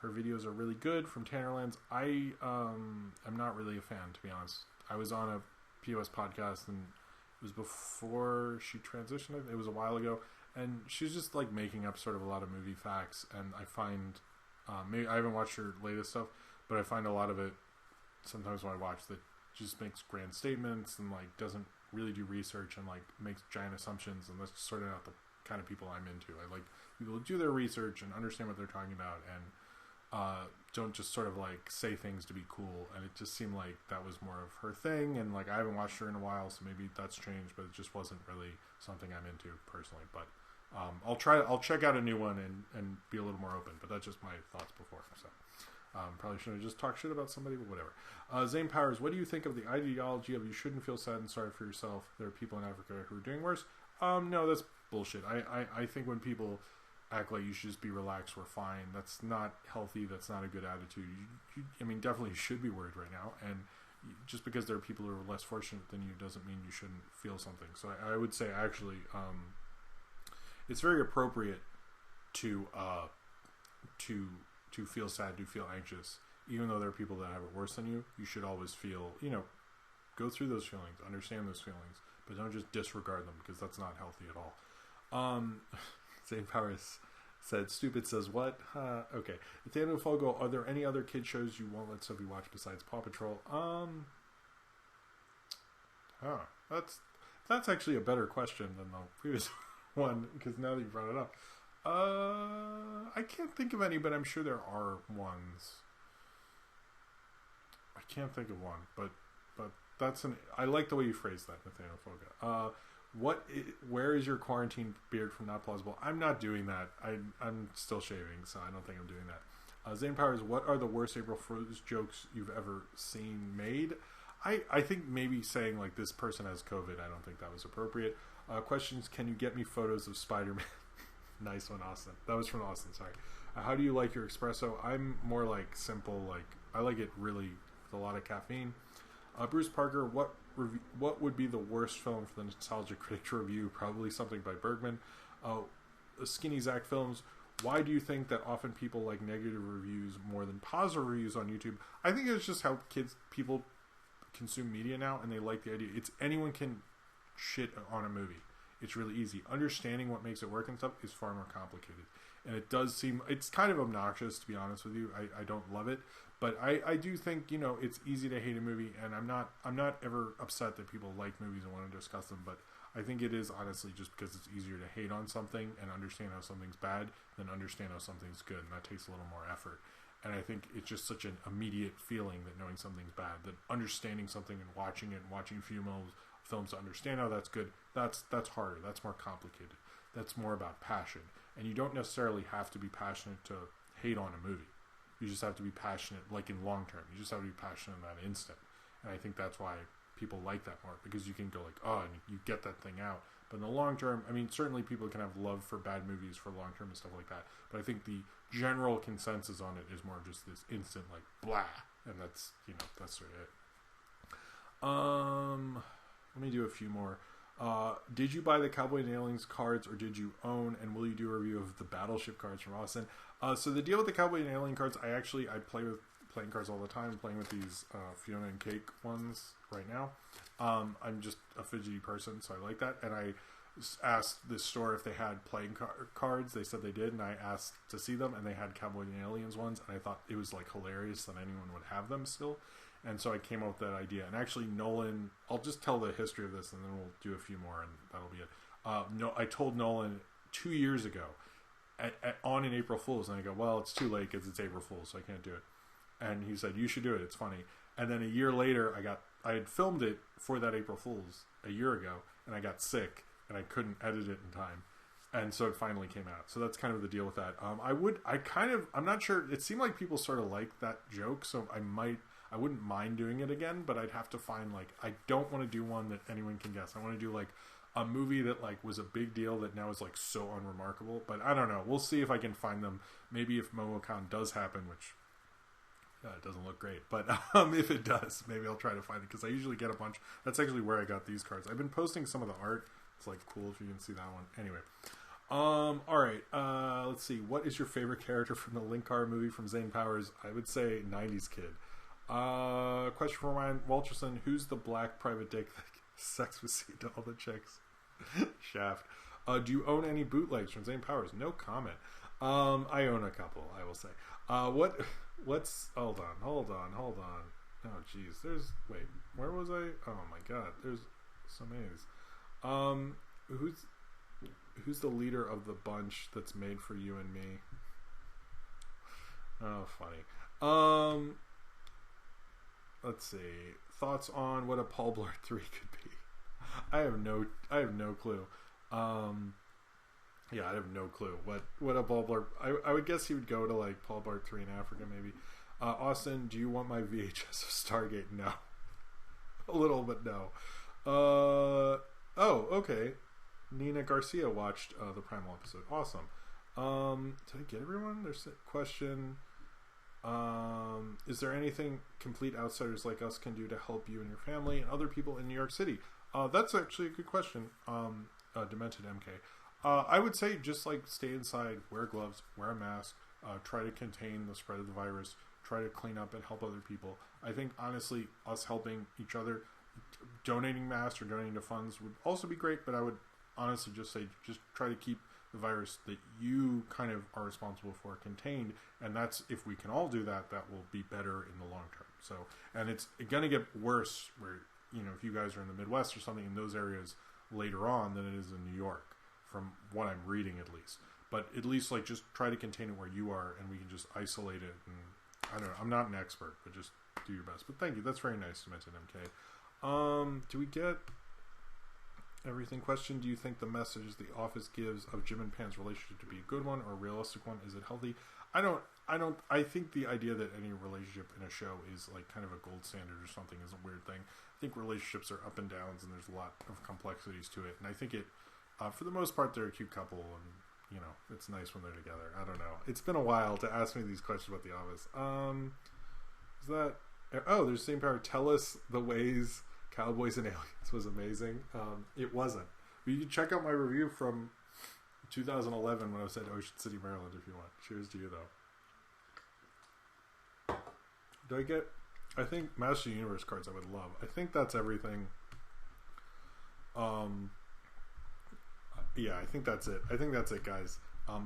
Her videos are really good. From Tannerlands. I am not really a fan, to be honest. I was on a POS podcast, and it was before she transitioned. It was a while ago. And she's just like making up sort of a lot of movie facts, and I find maybe I haven't watched her latest stuff, but I find a lot of it sometimes when I watch that just makes grand statements and like doesn't really do research and like makes giant assumptions, and that's sort of not the kind of people I'm into. I like people who do their research and understand what they're talking about, and don't just sort of like say things to be cool. And it just seemed like that was more of her thing, and like I haven't watched her in a while, so maybe that's changed, but it just wasn't really something I'm into personally. But I'll check out a new one and be a little more open, but that's just my thoughts before. So probably shouldn't have just talked shit about somebody, but whatever. Zane Powers, what do you think of the ideology of you shouldn't feel sad and sorry for yourself? There are people in Africa who are doing worse. No, that's bullshit. I think when people act like you should just be relaxed, we're fine, that's not healthy. That's not a good attitude. I mean, definitely you should be worried right now, and just because there are people who are less fortunate than you doesn't mean you shouldn't feel something. So I would say actually it's very appropriate to feel sad, to feel anxious, even though there are people that have it worse than you. You should always feel, Go through those feelings, understand those feelings, but don't just disregard them, because that's not healthy at all. St. Powers said, "Stupid says what?" Okay. At the end of Fogo, are there any other kid shows you won't let Sophie watch besides Paw Patrol? That's actually a better question than the previous one, because now that you brought it up, I can't think of any, but I'm sure there are ones. I can't think of one, but that's I like the way you phrased that, Nathaniel Foga. Where is your quarantine beard from Not Plausible? I'm not doing that. I'm still shaving, so I don't think I'm doing that. Zane Powers, what are the worst April Fool's jokes you've ever seen made? I think maybe saying like this person has COVID, I don't think that was appropriate. Questions, can you get me photos of Spiderman? Nice one, Austin. That was from Austin, sorry. How do you like your espresso? I'm more like simple, like I like it really with a lot of caffeine. Bruce Parker, what would be the worst film for the Nostalgia Critic to review? Probably something by Bergman. Skinny Zach Films, why do you think that often people like negative reviews more than positive reviews on YouTube? I think it's just how people consume media now, and they like the idea. It's anyone can shit on a movie. It's really easy. Understanding what makes it work and stuff is far more complicated. And it does seem, it's kind of obnoxious, to be honest with you. I don't love it. But I do think, it's easy to hate a movie, and I'm not ever upset that people like movies and want to discuss them, but I think it is honestly just because it's easier to hate on something and understand how something's bad than understand how something's good, and that takes a little more effort. And I think it's just such an immediate feeling that knowing something's bad, that understanding something and watching it and watching films to understand how that's good, that's harder, that's more complicated, that's more about passion. And you don't necessarily have to be passionate to hate on a movie. You just have to be passionate, like in long term. You just have to be passionate in that instant. And I think that's why people like that more, because you can go like, oh, and you get that thing out. But in the long term, I mean, certainly people can have love for bad movies for long term and stuff like that. But I think the general consensus on it is more just this instant, like, blah. And that's, that's sort of it. Let me do a few more. Did you buy the Cowboy and Aliens cards, or did you own, and will you do a review of the Battleship cards from Austin? So the deal with the Cowboy and Alien cards, I play with playing cards all the time. I'm playing with these Fiona and Cake ones right now. I'm just a fidgety person, so I like that. And I asked the store if they had playing cards. They said they did, and I asked to see them, and they had Cowboy and Aliens ones, and I thought it was like hilarious that anyone would have them still. And so I came up with that idea. And actually, Nolan, I'll just tell the history of this, and then we'll do a few more, and that'll be it. I told Nolan 2 years ago, on an April Fool's, and I go, well, it's too late because it's April Fool's, so I can't do it. And he said, you should do it, it's funny. And then a year later, I had filmed it for that April Fool's a year ago, and I got sick, and I couldn't edit it in time. And so it finally came out. So that's kind of the deal with that. I'm not sure, it seemed like people sort of liked that joke, so I wouldn't mind doing it again, but I'd have to find, I don't want to do one that anyone can guess. I want to do, a movie that, was a big deal that now is, so unremarkable. But I don't know. We'll see if I can find them. Maybe if MomoCon does happen, which it doesn't look great. But if it does, maybe I'll try to find it, because I usually get a bunch. That's actually where I got these cards. I've been posting some of the art. It's, cool if you can see that one. Anyway. All right. Let's see. What is your favorite character from the Linkar movie from Zane Powers? I would say 90s Kid. Question for Ryan Walterson: who's the black private dick that sex with Sea to all the chicks? Shaft. Do you own any bootlegs from Zane Powers? No comment. I own a couple, I will say. What's hold on. Oh jeez, where was I? Oh my god, there's so many of these. Who's the leader of the bunch that's made for you and me? Oh, funny. Let's see. Thoughts on what a Paul Blart 3 could be? I have no clue. Yeah, I have no clue what a Paul Blart. I would guess he would go to Paul Blart 3 in Africa, maybe. Austin, do you want my VHS of Stargate? No. A little, but no. Oh, okay. Nina Garcia watched the Primal episode. Awesome. Did I get everyone? There's a question. Is there anything complete outsiders like us can do to help you and your family and other people in New York City? That's actually a good question. Demented MK. I would say just stay inside, wear gloves, wear a mask, try to contain the spread of the virus, try to clean up and help other people. I think honestly, us helping each other, donating masks or donating to funds would also be great, but I would honestly just say just try to keep the virus that you kind of are responsible for contained, and that's, if we can all do that, that will be better in the long term. So, and it's going to get worse where, you know, if you guys are in the Midwest or something, in those areas later on than it is in New York, from what I'm reading at least. But at least, like, just try to contain it where you are, and we can just isolate it. And I don't know, I'm not an expert, but just do your best. But thank you, that's very nice to mention, MK. Do we get everything? Question: do you think the message the Office gives of Jim and Pam's relationship to be a good one or a realistic one? Is it healthy? I think the idea that any relationship in a show is like kind of a gold standard or something is a weird thing. I think relationships are up and downs, and there's a lot of complexities to it. And I think it, for the most part, they're a cute couple, and you know, it's nice when they're together. I don't know. It's been a while to ask me these questions about The Office. Is that? Oh, there's Same Power. Tell us the ways Cowboys and Aliens was amazing. It wasn't. But you can check out my review from 2011 when I was at Ocean City, Maryland, if you want. Cheers to you, though. Do I get... I think Master Universe cards I would love. I think that's everything. Yeah, I think that's it. I think that's it, guys.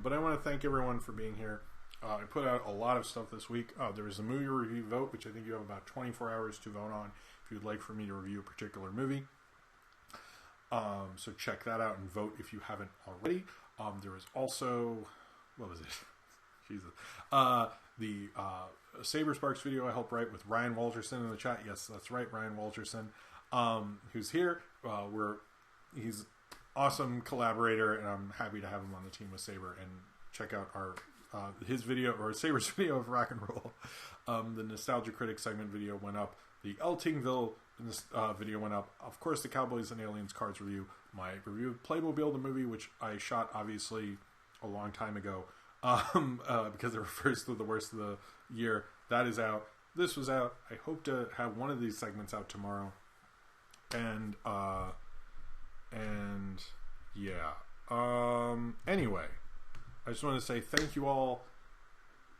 But I want to thank everyone for being here. I put out a lot of stuff this week. There was a movie review vote, which I think you have about 24 hours to vote on if you'd like for me to review a particular movie. So check that out and vote if you haven't already. There was also... What was it? Jesus. The Saber Sparks video I helped write with Ryan Walterson in the chat. Yes, that's right, Ryan Walterson, who's here. He's awesome collaborator, and I'm happy to have him on the team with Saber. And check out our his video, or Saber's video of Rock and Roll. The Nostalgia Critic segment video went up. The Eltingville video went up. Of course, the Cowboys and Aliens cards review. My review of Playmobil, the movie, which I shot obviously a long time ago, because it refers to the worst of the year. That is out. This was out. I hope to have one of these segments out tomorrow. And yeah. Anyway, I just want to say thank you all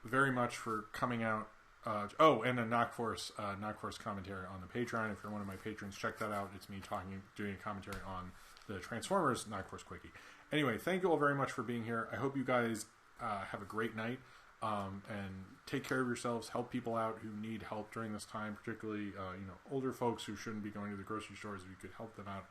very much for coming out. And a Knock Force commentary on the Patreon. If you're one of my patrons, check that out. It's me doing a commentary on the Transformers Knock Force Quickie. Anyway, thank you all very much for being here. I hope you guys have a great night, and take care of yourselves. Help people out who need help during this time, particularly older folks who shouldn't be going to the grocery stores. If you could help them out,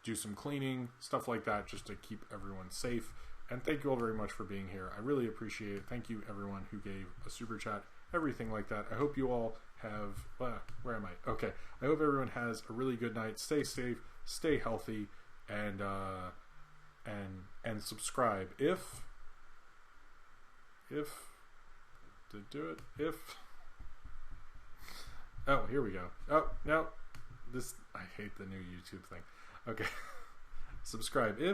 do some cleaning, stuff like that, just to keep everyone safe. And thank you all very much for being here. I really appreciate it. Thank you everyone who gave a super chat, everything like that. I hope you all have... where am I? Okay. I hope everyone has a really good night. Stay safe, stay healthy, and subscribe. If to do it, oh, here we go. Oh, no. I hate the new YouTube thing. Okay. Subscribe if